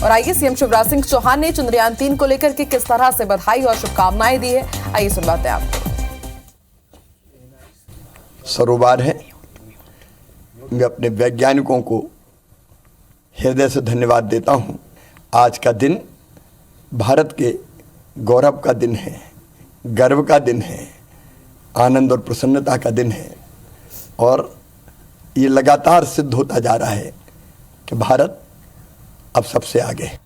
और आइए सीएम शिवराज सिंह चौहान ने चंद्रयान 3 को लेकर के किस तरह से बधाई और शुभकामनाएं दी है, आइए सुनवाते हैं आपको। सरोबार है, मैं अपने वैज्ञानिकों को हृदय से धन्यवाद देता हूं। आज का दिन भारत के गौरव का दिन है, गर्व का दिन है, आनंद और प्रसन्नता का दिन है। और ये लगातार सिद्ध होता जा रहा है कि भारत अब सबसे आगे है।